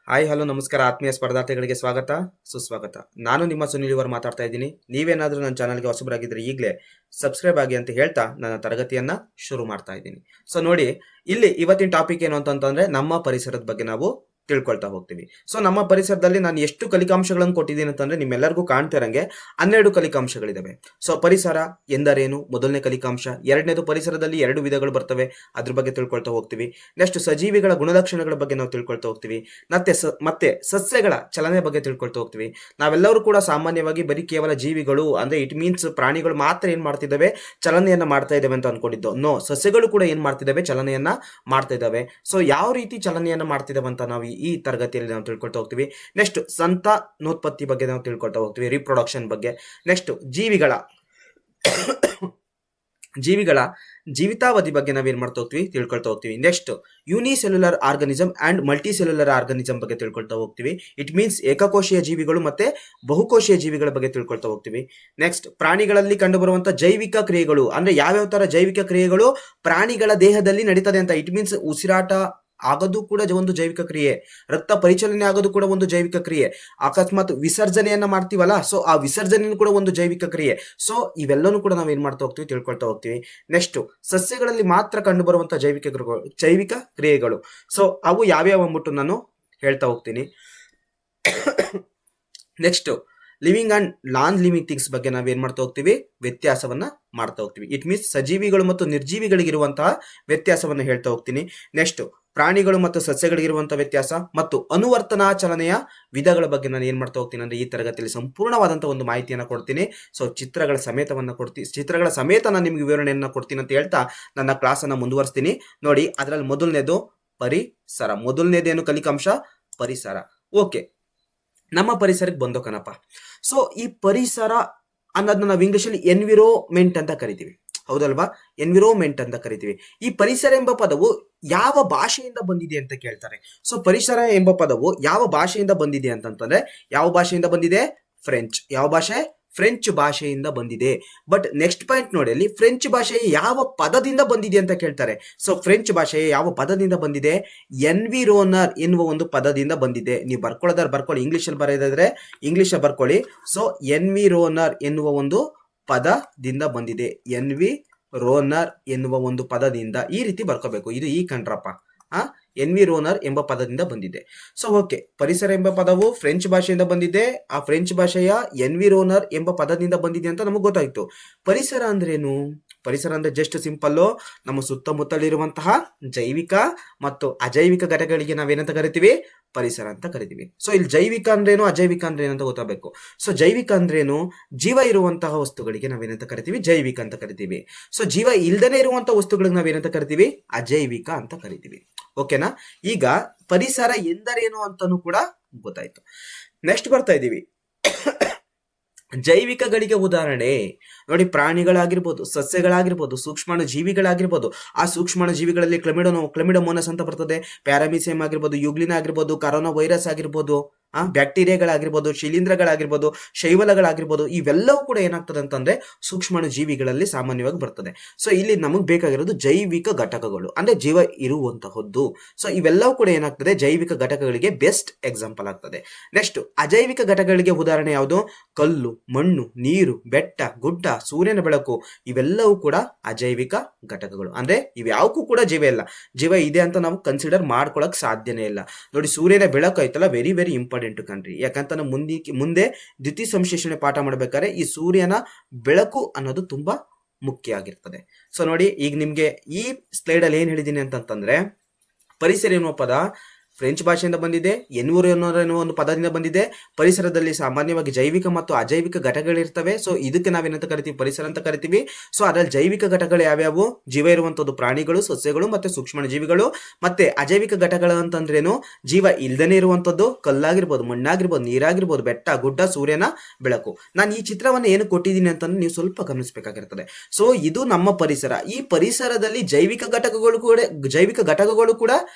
Hi hello ನಮಸ್ಕಾರ ಆತ್ಮೀಯ ಸ್ಪರ್ಧಾರ್ಥಿಗಳಿಗೆ ಸ್ವಾಗತ ಸುಸ್ವಾಗತ. ನಾನು ನಿಮ್ಮ ಸುನಿಲ್ ಇವರು ಮಾತಾಡ್ತಾ ಇದ್ದೀನಿ. ನೀವೇನಾದರೂ ನನ್ನ ಚಾನಲ್ಗೆ ಹೊಸಬರಾಗಿದ್ದರೆ ಈಗಲೇ ಸಬ್ಸ್ಕ್ರೈಬ್ ಆಗಿ ಅಂತ ಹೇಳ್ತಾ ನನ್ನ ತರಗತಿಯನ್ನ ಶುರು ಮಾಡ್ತಾ ಇದ್ದೀನಿ. ಸೊ ನೋಡಿ, ಇಲ್ಲಿ ಇವತ್ತಿನ ಟಾಪಿಕ್ ಏನು ಅಂತಂದ್ರೆ ನಮ್ಮ ಪರಿಸರದ ಬಗ್ಗೆ ನಾವು ತಿಳ್ಕೊಳ್ತಾ ಹೋಗ್ತೀವಿ. ಸೊ ನಮ್ಮ ಪರಿಸರದಲ್ಲಿ ನಾನು ಎಷ್ಟು ಕಲಿಕಾಂಶಗಳನ್ನು ಕೊಟ್ಟಿದ್ದೀನಿ ಅಂತಂದ್ರೆ ನಿಮ್ಮೆಲ್ಲರಿಗೂ ಕಾಣ್ತಿರಂಗೆ 12 ಕಲಿಕಾಂಶಗಳಿದಾವೆ. ಸೊ ಪರಿಸರ ಎಂದರೇನು ಮೊದಲನೇ ಕಲಿಕಾಂಶ, ಎರಡನೇದು ಪರಿಸರದಲ್ಲಿ 2 ವಿಧಗಳು ಬರ್ತವೆ, ಅದ್ರ ಬಗ್ಗೆ ತಿಳ್ಕೊಳ್ತಾ ಹೋಗ್ತೀವಿ. ನೆಕ್ಸ್ಟ್ ಸಜೀವಿಗಳ ಗುಣಲಕ್ಷಣಗಳ ಬಗ್ಗೆ ನಾವು ತಿಳ್ಕೊಳ್ತಾ ಹೋಗ್ತೀವಿ. ಮತ್ತೆ ಸಸ್ಯಗಳ ಚಲನೆ ಬಗ್ಗೆ ತಿಳ್ಕೊಳ್ತಾ ಹೋಗ್ತೀವಿ. ನಾವೆಲ್ಲರೂ ಕೂಡ ಸಾಮಾನ್ಯವಾಗಿ ಬರೀ ಕೇವಲ ಜೀವಿಗಳು ಅಂದ್ರೆ ಇಟ್ ಮೀನ್ಸ್ ಪ್ರಾಣಿಗಳು ಮಾತ್ರ ಏನ್ ಮಾಡ್ತಿದ್ದಾವೆ, ಚಲನೆಯನ್ನ ಮಾಡ್ತಾ ಇದ್ದಾವೆ ಅಂತ ಅನ್ಕೊಂಡಿದ್ದು. ನೋ, ಸಸ್ಯಗಳು ಕೂಡ ಏನ್ ಮಾಡ್ತಿದ್ದಾವೆ, ಚಲನೆಯನ್ನ ಮಾಡ್ತಾ ಇದ್ದಾವೆ. ಸೊ ಯಾವ ರೀತಿ ಚಲನೆಯನ್ನ ಮಾಡ್ತಿದ್ದಾವೆ ಅಂತ ನಾವು ಈ ತರಗತಿಯಲ್ಲಿ ನಾವು ತಿಳ್ಕೊಳ್ತಾ ಹೋಗ್ತೀವಿ. ನೆಕ್ಸ್ಟ್ ಸಂತಾನೋತ್ಪತ್ತಿ ಬಗ್ಗೆ ನಾವು ತಿಳ್ಕೊಳ್ತಾ ಹೋಗ್ತೀವಿ, ರಿಪ್ರೊಡಕ್ಷನ್ ಬಗ್ಗೆ. ನೆಕ್ಸ್ಟ್ ಜೀವಿಗಳ ಜೀವಿತಾವಧಿ ಬಗ್ಗೆ ನಾವೇನ್ ಮಾಡ್ತಾ ಹೋಗ್ತೀವಿ, ತಿಳ್ಕೊಳ್ತಾ ಹೋಗ್ತೀವಿ. Next unicellular organism and multicellular organism ಬಗ್ಗೆ ತಿಳ್ಕೊಳ್ತಾ ಹೋಗ್ತೀವಿ. ಇಟ್ ಮೀನ್ಸ್ ಏಕಕೋಶೀಯ ಜೀವಿಗಳು ಮತ್ತೆ ಬಹುಕೋಶೀಯ ಜೀವಿಗಳ ಬಗ್ಗೆ ತಿಳ್ಕೊಳ್ತಾ ಹೋಗ್ತೀವಿ. ನೆಕ್ಸ್ಟ್ ಪ್ರಾಣಿಗಳಲ್ಲಿ ಕಂಡುಬರುವಂತಹ ಜೈವಿಕ ಕ್ರಿಯೆಗಳು, ಅಂದ್ರೆ ಯಾವ್ಯಾವ ತರ ಜೈವಿಕ ಕ್ರಿಯೆಗಳು ಪ್ರಾಣಿಗಳ ದೇಹದಲ್ಲಿ ನಡೀತದೆ ಅಂತ. ಇಟ್ ಮೀನ್ಸ್ ಉಸಿರಾಟ ಆಗೋದು ಕೂಡ ಒಂದು ಜೈವಿಕ ಕ್ರಿಯೆ, ರಕ್ತ ಪರಿಚಲನೆ ಆಗೋದು ಕೂಡ ಒಂದು ಜೈವಿಕ ಕ್ರಿಯೆ, ಅಕಸ್ಮಾತ್ ವಿಸರ್ಜನೆಯನ್ನ ಮಾಡ್ತೀವಲ್ಲ, ಸೊ ಆ ವಿಸರ್ಜನೆ ಕೂಡ ಒಂದು ಜೈವಿಕ ಕ್ರಿಯೆ. ಸೊ ಇವೆಲ್ಲನೂ ಕೂಡ ನಾವು ಏನ್ ಮಾಡ್ತಾ ಹೋಗ್ತೀವಿ, ತಿಳ್ಕೊಳ್ತಾ ಹೋಗ್ತೀವಿ. ನೆಕ್ಸ್ಟ್ ಸಸ್ಯಗಳಲ್ಲಿ ಮಾತ್ರ ಕಂಡು ಬರುವಂತಹ ಜೈವಿಕ ಕ್ರಿಯೆಗಳು, ಸೊ ಅವು ಯಾವ್ಯಾವ ಅಂದ್ಬಿಟ್ಟು ನಾನು ಹೇಳ್ತಾ ಹೋಗ್ತೀನಿ. Next living and non living things ಬಗ್ಗೆ ನಾವೇನ್ ಮಾಡ್ತಾ ಹೋಗ್ತೀವಿ, ವ್ಯತ್ಯಾಸವನ್ನ ಮಾಡ್ತಾ ಹೋಗ್ತೀವಿ. ಇಟ್ ಮೀನ್ಸ್ ಸಜೀವಿಗಳು ಮತ್ತು ನಿರ್ಜೀವಿಗಳಿಗಿರುವಂತಹ ವ್ಯತ್ಯಾಸವನ್ನ ಹೇಳ್ತಾ ಹೋಗ್ತೀನಿ. ನೆಕ್ಸ್ಟ್ ಪ್ರಾಣಿಗಳು ಮತ್ತು ಸಸ್ಯಗಳಿಗಿರುವಂತಹ ವ್ಯತ್ಯಾಸ ಮತ್ತು ಅನುವರ್ತನಾ ಚಲನೆಯ ವಿಧಗಳ ಬಗ್ಗೆ ನಾನು ಏನ್ ಮಾಡ್ತಾ ಹೋಗ್ತೀನಿ ಅಂದ್ರೆ ಈ ತರಗತಿಯಲ್ಲಿ ಸಂಪೂರ್ಣವಾದಂತಹ ಒಂದು ಮಾಹಿತಿಯನ್ನ ಕೊಡ್ತೀನಿ. ಸೊ ಚಿತ್ರಗಳ ಸಮೇತ ನಾನು ನಿಮ್ಗೆ ವಿವರಣೆಯನ್ನ ಕೊಡ್ತೀನಿ ಅಂತ ಹೇಳ್ತಾ ನನ್ನ ಕ್ಲಾಸ್ ಅನ್ನ ಮುಂದುವರಿಸ್ತೀನಿ. ನೋಡಿ, ಅದರಲ್ಲಿ ಮೊದಲನೇದು ಪರಿಸರ. ಮೊದಲನೇದೇನು ಕಲಿಕಾಂಶ, ಪರಿಸರ. ಓಕೆ, ನಮ್ಮ ಪರಿಸರಕ್ಕೆ ಬಂದೋ ಕಣಪ್ಪ. ಸೊ ಈ ಪರಿಸರ ಅನ್ನೋದನ್ನ ನಾವು ಇಂಗ್ಲಿಷಲ್ಲಿ ಎನ್ವಿರೋನ್ಮೆಂಟ್ ಅಂತ ಕರಿತೀವಿ, ಹೌದಲ್ವಾ? ಎನ್ವಿರೋನ್ಮೆಂಟ್ ಅಂತ ಕರಿತೀವಿ. ಈ ಪರಿಸರ ಎಂಬ ಪದವು ಯಾವ ಭಾಷೆಯಿಂದ ಬಂದಿದೆ ಅಂತ ಕೇಳ್ತಾರೆ. ಸೊ ಪರಿಸರ ಎಂಬ ಪದವು ಯಾವ ಭಾಷೆಯಿಂದ ಬಂದಿದೆ ಅಂತಂತಂದ್ರೆ, ಯಾವ ಭಾಷೆಯಿಂದ ಬಂದಿದೆ? ಫ್ರೆಂಚ್. ಯಾವ ಭಾಷೆ? ಫ್ರೆಂಚ್ ಭಾಷೆಯಿಂದ ಬಂದಿದೆ. ಬಟ್ ನೆಕ್ಸ್ಟ್ ಪಾಯಿಂಟ್ ನೋಡಿ, ಅಲ್ಲಿ ಫ್ರೆಂಚ್ ಭಾಷೆ ಯಾವ ಪದದಿಂದ ಬಂದಿದೆ ಅಂತ ಕೇಳ್ತಾರೆ. ಸೊ ಫ್ರೆಂಚ್ ಭಾಷೆ ಯಾವ ಪದದಿಂದ ಬಂದಿದೆ? ಎನ್ವಿರೋನರ್ ಎನ್ನುವ ಒಂದು ಪದದಿಂದ ಬಂದಿದೆ. ನೀವು ಬರ್ಕೊಳ್ಳಿ, ಇಂಗ್ಲಿಷಲ್ಲಿ ಬರೆಯೋದಾದ್ರೆ ಇಂಗ್ಲಿಷ್ ಬರ್ಕೊಳ್ಳಿ. ಸೊ ಎನ್ವಿರೋನರ್ ಎನ್ನುವ ಒಂದು ಪದದಿಂದ ಬಂದಿದೆ. ಎನ್ವಿರೋನರ್ ಎನ್ನುವ ಒಂದು ಪದದಿಂದ ಈ ರೀತಿ ಬರ್ಕೋಬೇಕು. ಇದು ಈ ಕಂಡ್ರಪ್ಪ, ಎನ್ವಿರೋನರ್ ಎಂಬ ಪದದಿಂದ ಬಂದಿದೆ. ಸೊ ಓಕೆ, ಪರಿಸರ ಎಂಬ ಪದವು ಫ್ರೆಂಚ್ ಭಾಷೆಯಿಂದ ಬಂದಿದೆ. ಆ ಫ್ರೆಂಚ್ ಭಾಷೆಯ ಎನ್ವಿರೋನರ್ ಎಂಬ ಪದದಿಂದ ಬಂದಿದೆ ಅಂತ ನಮಗೆ ಗೊತ್ತಾಯ್ತು. ಪರಿಸರ ಅಂದ್ರೇನು? ಪರಿಸರ ಅಂದ್ರೆ ಜಸ್ಟ್ ಸಿಂಪಲ್ಲು, ನಮ್ಮ ಸುತ್ತಮುತ್ತಲಿರುವಂತಹ ಜೈವಿಕ ಮತ್ತು ಅಜೈವಿಕ ಘಟಕಗಳಿಗೆ ನಾವೇನಂತ ಕರಿತೀವಿ? ಪರಿಸರ ಅಂತ ಕರಿತೀವಿ. ಸೊ ಇಲ್ಲಿ ಜೈವಿಕ ಅಂದ್ರೇನು, ಅಜೈವಿಕ ಅಂದ್ರೆ ಏನಂತ ಗೊತ್ತಾಗಬೇಕು. ಸೊ ಜೈವಿಕ ಅಂದ್ರೇನು? ಜೀವ ಇರುವಂತಹ ವಸ್ತುಗಳಿಗೆ ನಾವೇನಂತ ಕರಿತೀವಿ? ಜೈವಿಕ ಅಂತ ಕರಿತೀವಿ. ಸೊ ಜೀವ ಇಲ್ದನೇ ಇರುವಂತಹ ವಸ್ತುಗಳಿಗೆ ನಾವೇನಂತ ಕರಿತೀವಿ? ಅಜೈವಿಕ ಅಂತ ಕರಿತೀವಿ. ಓಕೆನಾ? ಈಗ ಪರಿಸರ ಎಂದರೇನು ಅಂತಾನು ಕೂಡ ಗೊತ್ತಾಯ್ತು. ನೆಕ್ಸ್ಟ್ ಬರ್ತಾ ಇದೀವಿ ಜೈವಿಕಗಳಿಗೆ ಉದಾಹರಣೆ. ನೋಡಿ, ಪ್ರಾಣಿಗಳಾಗಿರ್ಬೋದು, ಸಸ್ಯಗಳಾಗಿರ್ಬೋದು, ಸೂಕ್ಷ್ಮಾಣು ಜೀವಿಗಳಾಗಿರ್ಬೋದು. ಆ ಸೂಕ್ಷ್ಮಾಣು ಜೀವಿಗಳಲ್ಲಿ ಕ್ಲಮಿಡೋಮೋನಸ್ ಅಂತ ಬರ್ತದೆ, ಪ್ಯಾರಾಮಿಸಿಯಂ ಆಗಿರ್ಬೋದು, ಯುಗ್ಲಿನ್ ಆಗಿರ್ಬೋದು, ಕರೋನಾ ವೈರಸ್ ಆಗಿರ್ಬೋದು, ಬ್ಯಾಕ್ಟೀರಿಯಾಗಳಾಗಿರ್ಬೋದು, ಶಿಲೀಂಧ್ರಗಳಾಗಿರ್ಬೋದು, ಶೈವಲಗಳಾಗಿರ್ಬೋದು, ಇವೆಲ್ಲವೂ ಕೂಡ ಏನಾಗ್ತದೆ ಅಂತಂದ್ರೆ ಸೂಕ್ಷ್ಮಾಣು ಜೀವಿಗಳಲ್ಲಿ ಸಾಮಾನ್ಯವಾಗಿ ಬರ್ತದೆ. ಸೊ ಇಲ್ಲಿ ನಮಗೆ ಬೇಕಾಗಿರೋದು ಜೈವಿಕ ಘಟಕಗಳು, ಅಂದ್ರೆ ಜೀವ ಇರುವಂತಹದ್ದು. ಸೊ ಇವೆಲ್ಲವೂ ಕೂಡ ಏನಾಗ್ತದೆ, ಜೈವಿಕ ಘಟಕಗಳಿಗೆ ಬೆಸ್ಟ್ ಎಕ್ಸಾಂಪಲ್ ಆಗ್ತದೆ. ನೆಕ್ಸ್ಟ್ ಅಜೈವಿಕ ಘಟಕಗಳಿಗೆ ಉದಾಹರಣೆ ಯಾವುದು? ಕಲ್ಲು, ಮಣ್ಣು, ನೀರು, ಬೆಟ್ಟ, ಗುಡ್ಡ, ಸೂರ್ಯನ ಬೆಳಕು, ಇವೆಲ್ಲವೂ ಕೂಡ ಅಜೈವಿಕ ಘಟಕಗಳು. ಅಂದ್ರೆ ಇವ್ಯಾವಕ್ಕೂ ಕೂಡ ಜೀವ ಇಲ್ಲ. ಜೀವ ಇದೆ ಅಂತ ನಾವು ಕನ್ಸಿಡರ್ ಮಾಡ್ಕೊಳಕ್ ಸಾಧ್ಯನೇ ಇಲ್ಲ. ನೋಡಿ, ಸೂರ್ಯನ ಬೆಳಕು ಐತಲ್ಲ, ವೆರಿ ವೆರಿ ಇಂಪಾರ್ಟೆಂಟ್ ಕಂಡ್ರಿ. ಯಾಕಂತ ನಾವು ಮುಂದೆ ದ್ವಿತೀಯ ಸಂಶ್ಲೇಷಣೆ ಪಾಠ ಮಾಡ್ಬೇಕಾದ್ರೆ ಈ ಸೂರ್ಯನ ಬೆಳಕು ಅನ್ನೋದು ತುಂಬಾ ಮುಖ್ಯ ಆಗಿರ್ತದೆ. ಸೊ ನೋಡಿ, ಈಗ ನಿಮ್ಗೆ ಈ ಸ್ಲೈಡ್ ಅಲ್ಲಿ ಏನ್ ಹೇಳಿದೀನಿ ಅಂತಂದ್ರೆ, ಪರಿಸರ ಎನ್ನುವ ಪದ ಫ್ರೆಂಚ್ ಭಾಷೆಯಿಂದ ಬಂದಿದೆ, ಎನ್ವಿರೋನರ್ ಎನ್ನುವ ಒಂದು ಪದದಿಂದ ಬಂದಿದೆ. ಪರಿಸರದಲ್ಲಿ ಸಾಮಾನ್ಯವಾಗಿ ಜೈವಿಕ ಮತ್ತು ಅಜೈವಿಕ ಘಟಕಗಳಿರ್ತವೆ. ಸೊ ಇದಕ್ಕೆ ನಾವೇನಂತ ಕರಿತೀವಿ? ಪರಿಸರ ಅಂತ ಕರಿತೀವಿ. ಸೊ ಅದರಲ್ಲಿ ಜೈವಿಕ ಘಟಕಗಳು ಯಾವ್ಯಾವು? ಜೀವ ಇರುವಂತದ್ದು ಪ್ರಾಣಿಗಳು, ಸಸ್ಯಗಳು ಮತ್ತೆ ಸೂಕ್ಷ್ಮ ಜೀವಿಗಳು. ಮತ್ತೆ ಅಜೈವಿಕ ಘಟಕಗಳು ಅಂತಂದ್ರೇನು? ಜೀವ ಇಲ್ದನೇ ಇರುವಂತದ್ದು, ಕಲ್ಲಾಗಿರ್ಬೋದು, ಮಣ್ಣಾಗಿರ್ಬೋದು, ನೀರಾಗಿರ್ಬೋದು, ಬೆಟ್ಟ, ಗುಡ್ಡ, ಸೂರ್ಯನ ಬೆಳಕು. ನಾನು ಈ ಚಿತ್ರವನ್ನು ಏನು ಕೊಟ್ಟಿದ್ದೀನಿ ಅಂತಂದ್ರೆ ನೀವು ಸ್ವಲ್ಪ ಗಮನಿಸಬೇಕಾಗಿರ್ತದೆ. ಸೊ ಇದು ನಮ್ಮ ಪರಿಸರ. ಈ ಪರಿಸರದಲ್ಲಿ ಜೈವಿಕ ಘಟಕಗಳು ಕೂಡ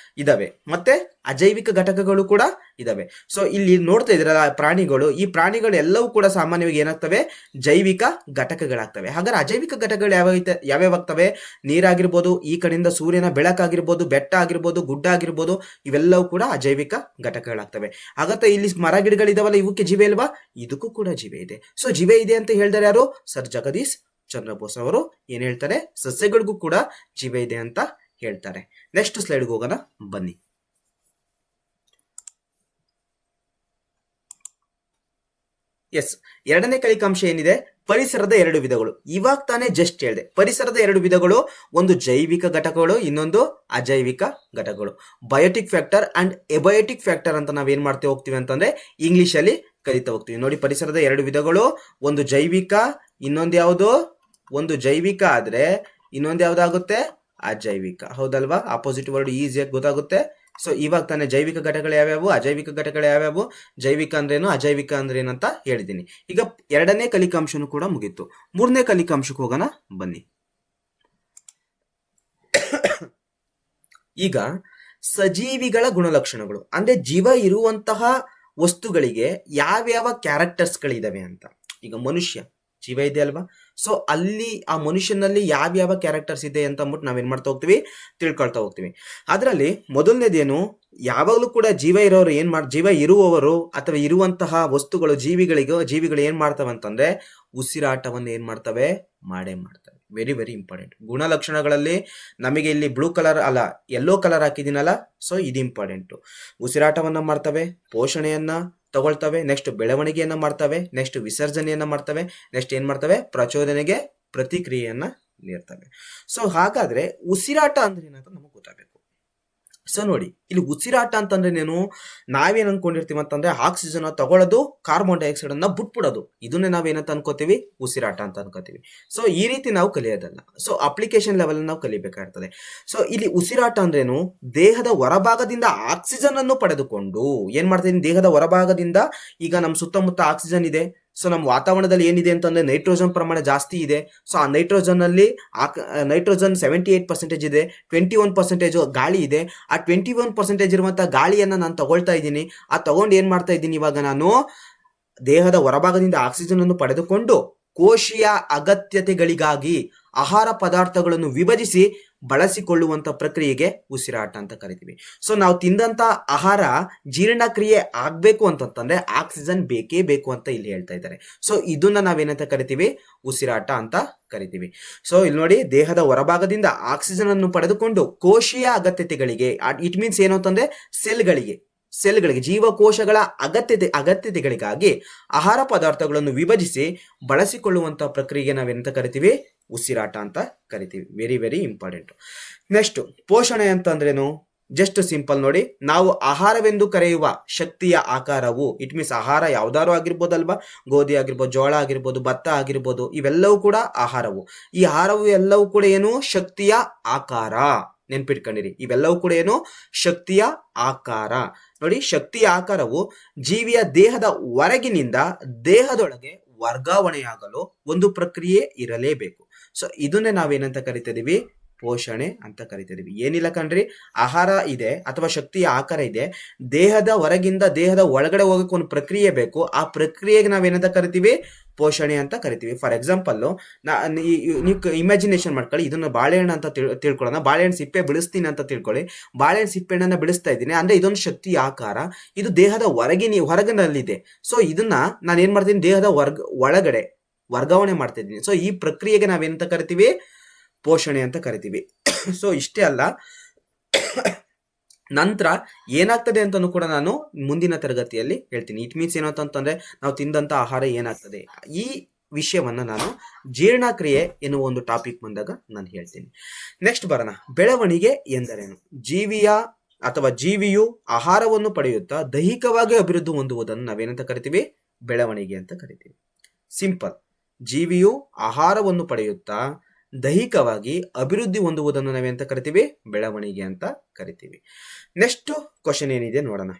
ಇದಾವೆ, ಮತ್ತೆ ಅಜೈವಿಕ ಘಟಕಗಳು ಕೂಡ ಇದಾವೆ. ಸೊ ಇಲ್ಲಿ ನೋಡ್ತಾ ಇದ್ರಲ್ಲ ಪ್ರಾಣಿಗಳು, ಈ ಪ್ರಾಣಿಗಳು ಎಲ್ಲವೂ ಕೂಡ ಸಾಮಾನ್ಯವಾಗಿ ಏನಾಗ್ತವೆ, ಜೈವಿಕ ಘಟಕಗಳಾಗ್ತವೆ. ಹಾಗಾದ್ರೆ ಅಜೈವಿಕ ಘಟಕಗಳು ಯಾವ್ಯಾವಾಗ್ತವೆ, ನೀರಾಗಿರ್ಬೋದು, ಈ ಕಡೆಯಿಂದ ಸೂರ್ಯನ ಬೆಳಕಾಗಿರ್ಬೋದು, ಬೆಟ್ಟ ಆಗಿರ್ಬೋದು, ಗುಡ್ಡ ಆಗಿರ್ಬೋದು, ಇವೆಲ್ಲವೂ ಕೂಡ ಅಜೈವಿಕ ಘಟಕಗಳಾಗ್ತವೆ. ಹಾಗಾದ್ರೆ ಇಲ್ಲಿ ಮರ ಗಿಡಗಳಿದಾವಲ್ಲ, ಇವಕ್ಕೆ ಜೀವ ಇಲ್ವಾ, ಇದಕ್ಕೂ ಕೂಡ ಜೀವ ಇದೆ. ಸೊ ಜೀವ ಇದೆ ಅಂತ ಹೇಳಿದರೆ ಯಾರು, ಸರ್ ಜಗದೀಶ್ ಚಂದ್ರ ಬೋಸ್ ಅವರು ಏನ್ ಹೇಳ್ತಾರೆ, ಸಸ್ಯಗಳಿಗೂ ಕೂಡ ಜೀವ ಇದೆ ಅಂತ ಹೇಳ್ತಾರೆ. ನೆಕ್ಸ್ಟ್ ಸ್ಲೈಡ್ಗೆ ಹೋಗೋಣ ಬನ್ನಿ. ಎಸ್, ಎರಡನೇ ಕಲಿಕಾಂಶ ಏನಿದೆ, ಪರಿಸರದ ಎರಡು ವಿಧಗಳು. ಇವಾಗ ತಾನೇ ಜಸ್ಟ್ ಹೇಳಿದೆ, ಪರಿಸರದ ಎರಡು ವಿಧಗಳು, ಒಂದು ಜೈವಿಕ ಘಟಕಗಳು, ಇನ್ನೊಂದು ಅಜೈವಿಕ ಘಟಕಗಳು. ಬಯೋಟಿಕ್ ಫ್ಯಾಕ್ಟರ್ ಅಂಡ್ ಎಬಯೋಟಿಕ್ ಫ್ಯಾಕ್ಟರ್ ಅಂತ ನಾವೇನ್ ಮಾಡ್ತಾ ಹೋಗ್ತೀವಿ ಅಂತಂದ್ರೆ ಇಂಗ್ಲಿಷ್ ಅಲ್ಲಿ ಕಲಿತಾ ಹೋಗ್ತೀವಿ. ನೋಡಿ, ಪರಿಸರದ ಎರಡು ವಿಧಗಳು, ಒಂದು ಜೈವಿಕ, ಇನ್ನೊಂದು ಯಾವುದು, ಒಂದು ಜೈವಿಕ ಆದ್ರೆ ಇನ್ನೊಂದು ಯಾವ್ದಾಗುತ್ತೆ, ಅಜೈವಿಕ. ಹೌದಲ್ವಾ, ಆಪೋಸಿಟ್ ವರ್ಡ್ ಈಸಿಯಾಗಿ ಗೊತ್ತಾಗುತ್ತೆ. ಸೊ ಇವಾಗ ತಾನೇ ಜೈವಿಕ ಘಟಕಗಳು ಯಾವ್ಯಾವು, ಅಜೈವಿಕ ಘಟಕಗಳು ಯಾವ್ಯಾವು, ಜೈವಿಕ ಅಂದ್ರೇನು, ಅಜೈವಿಕ ಅಂದ್ರೇನು ಅಂತ ಹೇಳಿದ್ದೀನಿ. ಈಗ ಎರಡನೇ ಕಲಿಕಾಂಶನು ಕೂಡ ಮುಗೀತು. ಮೂರನೇ ಕಲಿಕಾಂಶಕ್ಕೆ ಹೋಗೋಣ ಬನ್ನಿ. ಈಗ ಸಜೀವಿಗಳ ಗುಣಲಕ್ಷಣಗಳು ಅಂದ್ರೆ ಜೀವ ಇರುವಂತಹ ವಸ್ತುಗಳಿಗೆ ಯಾವ್ಯಾವ ಕ್ಯಾರೆಕ್ಟರ್ಸ್ಗಳಿದಾವೆ ಅಂತ. ಈಗ ಮನುಷ್ಯ ಜೀವ ಇದೆ ಅಲ್ವಾ, ಸೊ ಅಲ್ಲಿ ಆ ಮನುಷ್ಯನಲ್ಲಿ ಯಾವ್ಯಾವ ಕ್ಯಾರೆಕ್ಟರ್ಸ್ ಇದೆ ಅಂತ ಅಂದ್ಬಿಟ್ಟು ನಾವೇನ್ ಮಾಡ್ತಾ ಹೋಗ್ತೀವಿ, ತಿಳ್ಕೊಳ್ತಾ ಹೋಗ್ತೀವಿ. ಅದರಲ್ಲಿ ಮೊದಲನೇದೇನು, ಯಾವಾಗಲೂ ಕೂಡ ಜೀವ ಇರೋರು ಜೀವ ಇರುವವರು ಅಥವಾ ಇರುವಂತಹ ವಸ್ತುಗಳು, ಜೀವಿಗಳು ಏನ್ ಮಾಡ್ತವೆ ಅಂತಂದ್ರೆ ಉಸಿರಾಟವನ್ನು ಏನ್ ಮಾಡ್ತವೆ, ಮಾಡೇ ಮಾಡ್ತವೆ. Very very important. ಗುಣಲಕ್ಷಣಗಳಲ್ಲಿ ನಮಗೆ ಇಲ್ಲಿ ಬ್ಲೂ ಕಲರ್ ಅಲ್ಲ, ಯೆಲ್ಲೋ ಕಲರ್ ಹಾಕಿದ್ದೀನಲ್ಲ, ಸೊ ಇದು ಇಂಪಾರ್ಟೆಂಟ್. ಉಸಿರಾಟವನ್ನ ಮಾಡ್ತವೆ, ಪೋಷಣೆಯನ್ನ ತಗೊಳ್ತವೆ, ನೆಕ್ಸ್ಟ್ ಬೆಳವಣಿಗೆಯನ್ನ ಮಾಡ್ತವೆ, ನೆಕ್ಸ್ಟ್ ವಿಸರ್ಜನೆಯನ್ನ ಮಾಡ್ತವೆ, ನೆಕ್ಸ್ಟ್ ಏನ್ ಮಾಡ್ತವೆ, ಪ್ರಚೋದನೆಗೆ ಪ್ರತಿಕ್ರಿಯೆಯನ್ನ ನೀಡ್ತವೆ. ಸೊ ಹಾಗಾದ್ರೆ ಉಸಿರಾಟ ಅಂದ್ರೆ ಏನಂತ ನಮಗೆ ಗೊತ್ತಾಗಬೇಕು. ಸೊ ನೋಡಿ, ಇಲ್ಲಿ ಉಸಿರಾಟ ಅಂತಂದ್ರೇನೇನು, ನಾವೇನ್ ಅನ್ಕೊಂಡಿರ್ತೀವಿ ಅಂತಂದ್ರೆ ಆಕ್ಸಿಜನ್ ತಗೊಳ್ಳೋದು, ಕಾರ್ಬನ್ ಡೈಆಕ್ಸೈಡ್ ಅನ್ನ ಬಿಟ್ಬಿಡೋದು, ಇದನ್ನೇ ನಾವೇನಂತ ಅನ್ಕೋತೀವಿ, ಉಸಿರಾಟ ಅಂತ ಅನ್ಕೋತೀವಿ. ಸೊ ಈ ರೀತಿ ನಾವು ಕಲಿಯೋದಲ್ಲ, ಸೊ ಅಪ್ಲಿಕೇಶನ್ ಲೆವೆಲ್ ನಾವು ಕಲಿಬೇಕಾಗ್ತದೆ. ಸೊ ಇಲ್ಲಿ ಉಸಿರಾಟ ಅಂದ್ರೇನು, ದೇಹದ ಹೊರಭಾಗದಿಂದ ಆಕ್ಸಿಜನ್ ಅನ್ನು ಪಡೆದುಕೊಂಡು ಏನ್ ಮಾಡ್ತೀನಿ, ದೇಹದ ಹೊರಭಾಗದಿಂದ, ಈಗ ನಮ್ಮ ಸುತ್ತಮುತ್ತ ಆಕ್ಸಿಜನ್ ಇದೆ, ಸೊ ನಮ್ಮ ವಾತಾವರಣದಲ್ಲಿ ಏನಿದೆ ಅಂತಂದ್ರೆ ನೈಟ್ರೋಜನ್ ಪ್ರಮಾಣ ಜಾಸ್ತಿ ಇದೆ. ಸೊ ಆ ನೈಟ್ರೋಜನ್ ಅಲ್ಲಿ ನೈಟ್ರೋಜನ್ 78% ಇದೆ, 21% ಗಾಳಿ ಇದೆ. ಆ 21% ಇರುವಂತಹ ಗಾಳಿಯನ್ನ ನಾನು ತಗೊಳ್ತಾ ಇದ್ದೀನಿ. ಆ ತಗೊಂಡು ಏನ್ ಮಾಡ್ತಾ ಇದ್ದೀನಿ, ಇವಾಗ ನಾನು ದೇಹದ ಹೊರಭಾಗದಿಂದ ಆಕ್ಸಿಜನ್ ಅನ್ನು ಪಡೆದುಕೊಂಡು ಕೋಶೀಯ ಅಗತ್ಯತೆಗಳಿಗಾಗಿ ಆಹಾರ ಪದಾರ್ಥಗಳನ್ನು ವಿಭಜಿಸಿ ಬಳಸಿಕೊಳ್ಳುವಂತ ಪ್ರಕ್ರಿಯೆಗೆ ಉಸಿರಾಟ ಅಂತ ಕರಿತೀವಿ. ಸೊ ನಾವು ತಿಂದಂತ ಆಹಾರ ಜೀರ್ಣಕ್ರಿಯೆ ಆಗ್ಬೇಕು ಅಂತಂದ್ರೆ ಆಕ್ಸಿಜನ್ ಬೇಕೇ ಬೇಕು ಅಂತ ಇಲ್ಲಿ ಹೇಳ್ತಾ ಇದ್ದಾರೆ. ಸೊ ಇದನ್ನ ನಾವೇನಂತ ಕರಿತೀವಿ, ಉಸಿರಾಟ ಅಂತ ಕರಿತೀವಿ. ಸೊ ಇಲ್ಲಿ ನೋಡಿ, ದೇಹದ ಹೊರಭಾಗದಿಂದ ಆಕ್ಸಿಜನ್ ಅನ್ನು ಪಡೆದುಕೊಂಡು ಕೋಶೀಯ ಅಗತ್ಯತೆಗಳಿಗೆ, ಇಟ್ ಮೀನ್ಸ್ ಏನು ಅಂತಂದ್ರೆ ಸೆಲ್ಗಳಿಗೆ ಜೀವಕೋಶಗಳ ಅಗತ್ಯತೆಗಳಿಗಾಗಿ ಆಹಾರ ಪದಾರ್ಥಗಳನ್ನು ವಿಭಜಿಸಿ ಬಳಸಿಕೊಳ್ಳುವಂತಹ ಪ್ರಕ್ರಿಯೆಗೆ ನಾವೇನಂತ ಕರಿತೀವಿ, ಉಸಿರಾಟ ಅಂತ ಕರಿತೀವಿ. Very very important. ನೆಕ್ಸ್ಟ್ ಪೋಷಣೆ ಅಂತಂದ್ರೇನು, ಜಸ್ಟ್ ಸಿಂಪಲ್ ನೋಡಿ, ನಾವು ಆಹಾರವೆಂದು ಕರೆಯುವ ಶಕ್ತಿಯ ಆಕಾರವು, ಇಟ್ ಮೀನ್ಸ್ ಆಹಾರ ಯಾವ್ದಾರು ಆಗಿರ್ಬೋದಲ್ವಾ, ಗೋಧಿ ಆಗಿರ್ಬೋದು, ಜೋಳ ಆಗಿರ್ಬೋದು, ಭತ್ತ ಆಗಿರ್ಬೋದು, ಇವೆಲ್ಲವೂ ಕೂಡ ಆಹಾರವು. ಈ ಆಹಾರವು ಎಲ್ಲವೂ ಕೂಡ ಏನು, ಶಕ್ತಿಯ ಆಕಾರ. ನೆನ್ಪಿಟ್ಕೊಂಡಿರಿ, ಇವೆಲ್ಲವೂ ಕೂಡ ಏನು, ಶಕ್ತಿಯ ಆಕಾರ. ನೋಡಿ, ಶಕ್ತಿಯ ಆಕಾರವು ಜೀವಿಯ ದೇಹದ ಹೊರಗಿನಿಂದ ದೇಹದೊಳಗೆ ವರ್ಗಾವಣೆಯಾಗಲು ಒಂದು ಪ್ರಕ್ರಿಯೆ ಇರಲೇಬೇಕು. ಸೊ ಇದನ್ನೇ ನಾವೇನಂತ ಕರಿತಿದೀವಿ, ಪೋಷಣೆ ಅಂತ ಕರಿತಿದೀವಿ. ಏನಿಲ್ಲ ಕಣ್ರಿ, ಆಹಾರ ಇದೆ ಅಥವಾ ಶಕ್ತಿಯ ಆಕಾರ ಇದೆ, ದೇಹದ ಹೊರಗಿಂದ ದೇಹದ ಒಳಗಡೆ ಹೋಗಕ್ಕೆ ಒಂದು ಪ್ರಕ್ರಿಯೆ ಬೇಕು. ಆ ಪ್ರಕ್ರಿಯೆಗೆ ನಾವೇನಂತ ಕರಿತೀವಿ, ಪೋಷಣೆ ಅಂತ ಕರಿತೀವಿ. ಫಾರ್ ಎಕ್ಸಾಂಪಲ್, ನೀವು ಇಮ್ಯಾಜಿನೇಷನ್ ಮಾಡ್ಕೊಳ್ಳಿ, ಇದನ್ನ ಬಾಳೆಹಣ್ಣು ಅಂತ ತಿಳ್ಕೊಳ್ಳೋಣ. ಬಾಳೆಹಣ್ಣು ಸಿಪ್ಪೆ ಬಿಡಿಸ್ತೀನಿ ಅಂತ ತಿಳ್ಕೊಳ್ಳಿ. ಬಾಳೆಹಣ್ಣು ಸಿಪ್ಪೆಹಣ್ಣನ್ನ ಬಿಡಿಸ್ತಾ ಇದ್ದೀನಿ ಅಂದ್ರೆ ಇದೊಂದು ಶಕ್ತಿಯ ಆಕಾರ, ಇದು ದೇಹದ ಹೊರಗಿನಲ್ಲಿದೆ. ಸೊ ಇದನ್ನ ನಾನು ಏನ್ ಮಾಡ್ತೀನಿ, ದೇಹದ ಒಳಗಡೆ ವರ್ಗಾವಣೆ ಮಾಡ್ತಾ ಇದ್ದೀನಿ. ಸೊ ಈ ಪ್ರಕ್ರಿಯೆಗೆ ನಾವೇನಂತ ಕರಿತೀವಿ, ಪೋಷಣೆ ಅಂತ ಕರಿತೀವಿ. ಸೊ ಇಷ್ಟೇ ಅಲ್ಲ, ನಂತರ ಏನಾಗ್ತದೆ ಅಂತಲೂ ಕೂಡ ನಾನು ಮುಂದಿನ ತರಗತಿಯಲ್ಲಿ ಹೇಳ್ತೀನಿ. ಇಟ್ ಮೀನ್ಸ್ ಏನು ಅಂತಂದ್ರೆ ನಾವು ತಿಂದಂತ ಆಹಾರ ಏನಾಗ್ತದೆ, ಈ ವಿಷಯವನ್ನ ನಾನು ಜೀರ್ಣಕ್ರಿಯೆ ಎನ್ನುವ ಒಂದು ಟಾಪಿಕ್ ಬಂದಾಗ ನಾನು ಹೇಳ್ತೀನಿ. ನೆಕ್ಸ್ಟ್ ಬರೋಣ, ಬೆಳವಣಿಗೆ ಎಂದರೇನು. ಜೀವಿಯು ಆಹಾರವನ್ನು ಪಡೆಯುತ್ತಾ ದೈಹಿಕವಾಗಿ ಅಭಿವೃದ್ಧಿ ಹೊಂದುವುದನ್ನು ನಾವೇನಂತ ಕರಿತೀವಿ, ಬೆಳವಣಿಗೆ ಅಂತ ಕರಿತೀವಿ. ಸಿಂಪಲ್, ಜೀವಿಯು ಆಹಾರವನ್ನು ಪಡೆಯುತ್ತಾ ದೈಹಿಕವಾಗಿ ಅಭಿವೃದ್ಧಿ ಹೊಂದುವುದನ್ನು ನಾವೇಂತ ಕರಿತೀವಿ, ಬೆಳವಣಿಗೆ ಅಂತ ಕರಿತೀವಿ. ನೆಕ್ಸ್ಟ್ ಕ್ವಶನ್ ಏನಿದೆ ನೋಡೋಣ.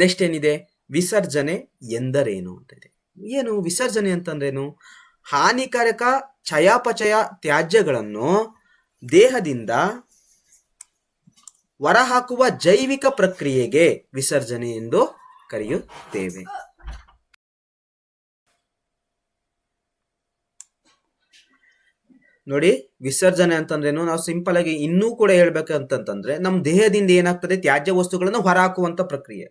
ನೆಕ್ಸ್ಟ್ ಏನಿದೆ, ವಿಸರ್ಜನೆ ಎಂದರೇನು ಅಂತ ಇದೆ. ಏನು ವಿಸರ್ಜನೆ ಅಂತಂದ್ರೇನು, ಹಾನಿಕಾರಕ ಚಯಾಪಚಯ ತ್ಯಾಜ್ಯಗಳನ್ನು ದೇಹದಿಂದ ಹೊರಹಾಕುವ ಜೈವಿಕ ಪ್ರಕ್ರಿಯೆಗೆ ವಿಸರ್ಜನೆ ಎಂದು ಕರೆಯುತ್ತೇವೆ. ನೋಡಿ, ವಿಸರ್ಜನೆ ಅಂತಂದ್ರೇನು, ನಾವು ಸಿಂಪಲ್ ಆಗಿ ಇನ್ನೂ ಕೂಡ ಹೇಳ್ಬೇಕಂತಂದ್ರೆ ನಮ್ಮ ದೇಹದಿಂದ ಏನಾಗ್ತದೆ, ತ್ಯಾಜ್ಯ ವಸ್ತುಗಳನ್ನು ಹೊರಹಾಕುವಂತ ಪ್ರಕ್ರಿಯೆ.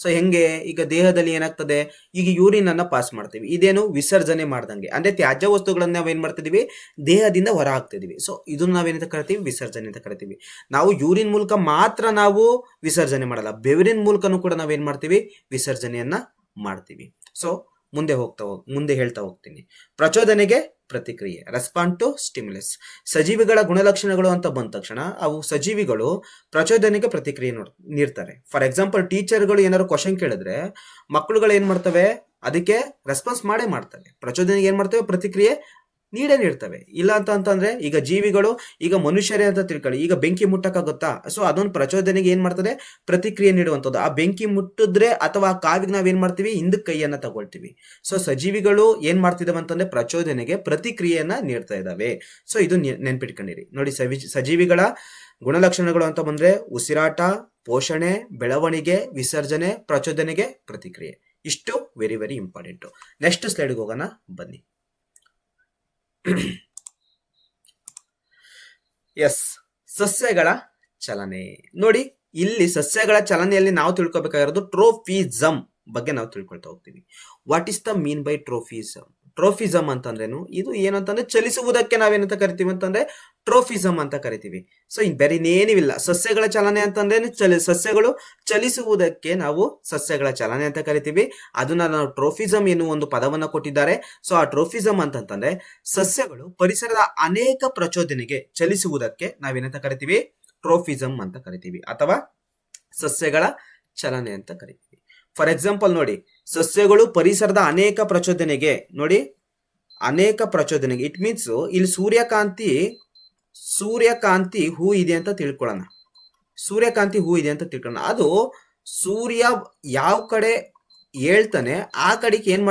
ಸೊ ಹೆಂಗೆ, ಈಗ ದೇಹದಲ್ಲಿ ಏನಾಗ್ತದೆ, ಈಗ ಯೂರಿನ್ ಅನ್ನ ಪಾಸ್ ಮಾಡ್ತೀವಿ, ಇದೇನು ವಿಸರ್ಜನೆ ಮಾಡ್ದಂಗೆ, ಅಂದ್ರೆ ತ್ಯಾಜ್ಯ ವಸ್ತುಗಳನ್ನ ನಾವೇನ್ ಮಾಡ್ತಿದೀವಿ, ದೇಹದಿಂದ ಹೊರ ಹಾಕ್ತಿದೀವಿ. ಸೊ ಇದನ್ನ ನಾವೇನಂತ ಕರಿತೀವಿ, ವಿಸರ್ಜನೆ ಅಂತ ಕರಿತೀವಿ. ನಾವು ಯೂರಿನ್ ಮೂಲಕ ಮಾತ್ರ ನಾವು ವಿಸರ್ಜನೆ ಮಾಡಲ್ಲ, ಬೆವರಿನ ಮೂಲಕನೂ ಕೂಡ ನಾವೇನ್ ಮಾಡ್ತೀವಿ, ವಿಸರ್ಜನೆಯನ್ನ ಮಾಡ್ತೀವಿ. ಸೊ ಮುಂದೆ ಹೇಳ್ತಾ ಹೋಗ್ತೀನಿ. ಪ್ರಚೋದನೆಗೆ ಪ್ರತಿಕ್ರಿಯೆ, ರೆಸ್ಪಾಂಡ್ ಟು ಸ್ಟಿಮ್ಯುಲಸ್. ಸಜೀವಿಗಳ ಗುಣಲಕ್ಷಣಗಳು ಅಂತ ಬಂದ ತಕ್ಷಣ ಅವು ಸಜೀವಿಗಳು ಪ್ರಚೋದನೆಗೆ ಪ್ರತಿಕ್ರಿಯೆ ನೀಡ್ತಾರೆ. ಫಾರ್ ಎಕ್ಸಾಂಪಲ್, ಟೀಚರ್ಗಳು ಏನಾದ್ರು ಕ್ವಶನ್ ಕೇಳಿದ್ರೆ ಮಕ್ಕಳುಗಳು ಏನ್ ಮಾಡ್ತವೆ, ಅದಕ್ಕೆ ರೆಸ್ಪಾನ್ಸ್ ಮಾಡೇ ಮಾಡ್ತವೆ. ಪ್ರಚೋದನೆಗೆ ಏನ್ ಮಾಡ್ತವೆ, ಪ್ರತಿಕ್ರಿಯೆ ನೀಡ್ತವೆ. ಇಲ್ಲ ಅಂತಂದ್ರೆ ಈಗ ಜೀವಿಗಳು, ಈಗ ಮನುಷ್ಯರೇ ಅಂತ ತಿಳ್ಕೊಳ್ಳಿ, ಈಗ ಬೆಂಕಿ ಮುಟ್ಟಕ್ಕಾಗುತ್ತಾ, ಸೊ ಅದೊಂದು ಪ್ರಚೋದನೆಗೆ ಏನ್ ಮಾಡ್ತದೆ, ಪ್ರತಿಕ್ರಿಯೆ ನೀಡುವಂಥದ್ದು. ಆ ಬೆಂಕಿ ಮುಟ್ಟಿದ್ರೆ ಅಥವಾ ಆ ಕಾವಿಗೆ ನಾವೇನ್ ಮಾಡ್ತೀವಿ, ಹಿಂದಕ್ಕೆ ಕೈಯನ್ನ ತಗೊಳ್ತೀವಿ. ಸೊ ಸಜೀವಿಗಳು ಏನ್ ಮಾಡ್ತಿದಾವೆ ಅಂತಂದ್ರೆ ಪ್ರಚೋದನೆಗೆ ಪ್ರತಿಕ್ರಿಯೆಯನ್ನ ನೀಡ್ತಾ ಇದಾವೆ. ಸೊ ಇದು ನೆನ್ಪಿಟ್ಕೊಂಡಿರಿ. ನೋಡಿ, ಸಜೀವಿಗಳ ಗುಣಲಕ್ಷಣಗಳು ಅಂತ ಬಂದ್ರೆ ಉಸಿರಾಟ, ಪೋಷಣೆ, ಬೆಳವಣಿಗೆ, ವಿಸರ್ಜನೆ, ಪ್ರಚೋದನೆಗೆ ಪ್ರತಿಕ್ರಿಯೆ. ಇಷ್ಟು ವೆರಿ ವೆರಿ ಇಂಪಾರ್ಟೆಂಟ್. ನೆಕ್ಸ್ಟ್ ಸ್ಲೈಡ್ಗೆ ಹೋಗೋಣ ಬನ್ನಿ. ಎಸ್, ಸಸ್ಯಗಳ ಚಲನೆ. ನೋಡಿ, ಇಲ್ಲಿ ಸಸ್ಯಗಳ ಚಲನೆಯಲ್ಲಿ ನಾವು ತಿಳ್ಕೊಬೇಕಾಗಿರೋದು ಟ್ರೋಫಿಸಮ್ ಬಗ್ಗೆ ನಾವು ತಿಳ್ಕೊಳ್ತಾ ಹೋಗ್ತೀವಿ. What is the mean by tropism? Tropism ಅಂತಂದ್ರೇನು, ಇದು ಏನಂತಂದ್ರೆ ಚಲಿಸುವುದಕ್ಕೆ ನಾವೇನಂತ ಕರಿತೀವಿ ಅಂತಂದ್ರೆ ಟ್ರೋಫಿಸಮ್ ಅಂತ ಕರಿತೀವಿ. ಸೊ ಬೇರೆ ಇನ್ನೇನಿಲ್ಲ, ಸಸ್ಯಗಳ ಚಲನೆ ಅಂತಂದ್ರೆ ಸಸ್ಯಗಳು ಚಲಿಸುವುದಕ್ಕೆ ನಾವು ಸಸ್ಯಗಳ ಚಲನೆ ಅಂತ ಕರಿತೀವಿ. ಅದನ್ನ ನಾವು ಟ್ರೋಫಿಸಮ್ ಎನ್ನುವ ಒಂದು ಪದವನ್ನ ಕೊಟ್ಟಿದ್ದಾರೆ. ಸೊ ಆ ಟ್ರೋಫಿಸಮ್ ಅಂತಂದ್ರೆ ಸಸ್ಯಗಳು ಪರಿಸರದ ಅನೇಕ ಪ್ರಚೋದನೆಗೆ ಚಲಿಸುವುದಕ್ಕೆ ನಾವೇನಂತ ಕರಿತೀವಿ, ಟ್ರೋಫಿಸಮ್ ಅಂತ ಕರಿತೀವಿ, ಅಥವಾ ಸಸ್ಯಗಳ ಚಲನೆ ಅಂತ ಕರಿತೀವಿ. ಫಾರ್ ಎಕ್ಸಾಂಪಲ್ ನೋಡಿ, ಸಸ್ಯಗಳು ಪರಿಸರದ ಅನೇಕ ಪ್ರಚೋದನೆಗೆ, ನೋಡಿ ಅನೇಕ ಪ್ರಚೋದನೆಗೆ, ಇಟ್ ಮೀನ್ಸ್ ಇಲ್ಲಿ ಸೂರ್ಯಕಾಂತಿ ಹೂ ಇದೆ ಅಂತ ತಿಳ್ಕೊಳ್ಳೋಣ. ಸೂರ್ಯಕಾಂತಿ ಹೂ ಇದೆ ಅಂತ ತಿಳ್ಕೊಳ್ಳೋಣ. ಅದು ಸೂರ್ಯ ಯಾವ ಕಡೆ ಹೇಳ್ತಾನೆ ಆ ಕಡೆಗೆ ಏನ್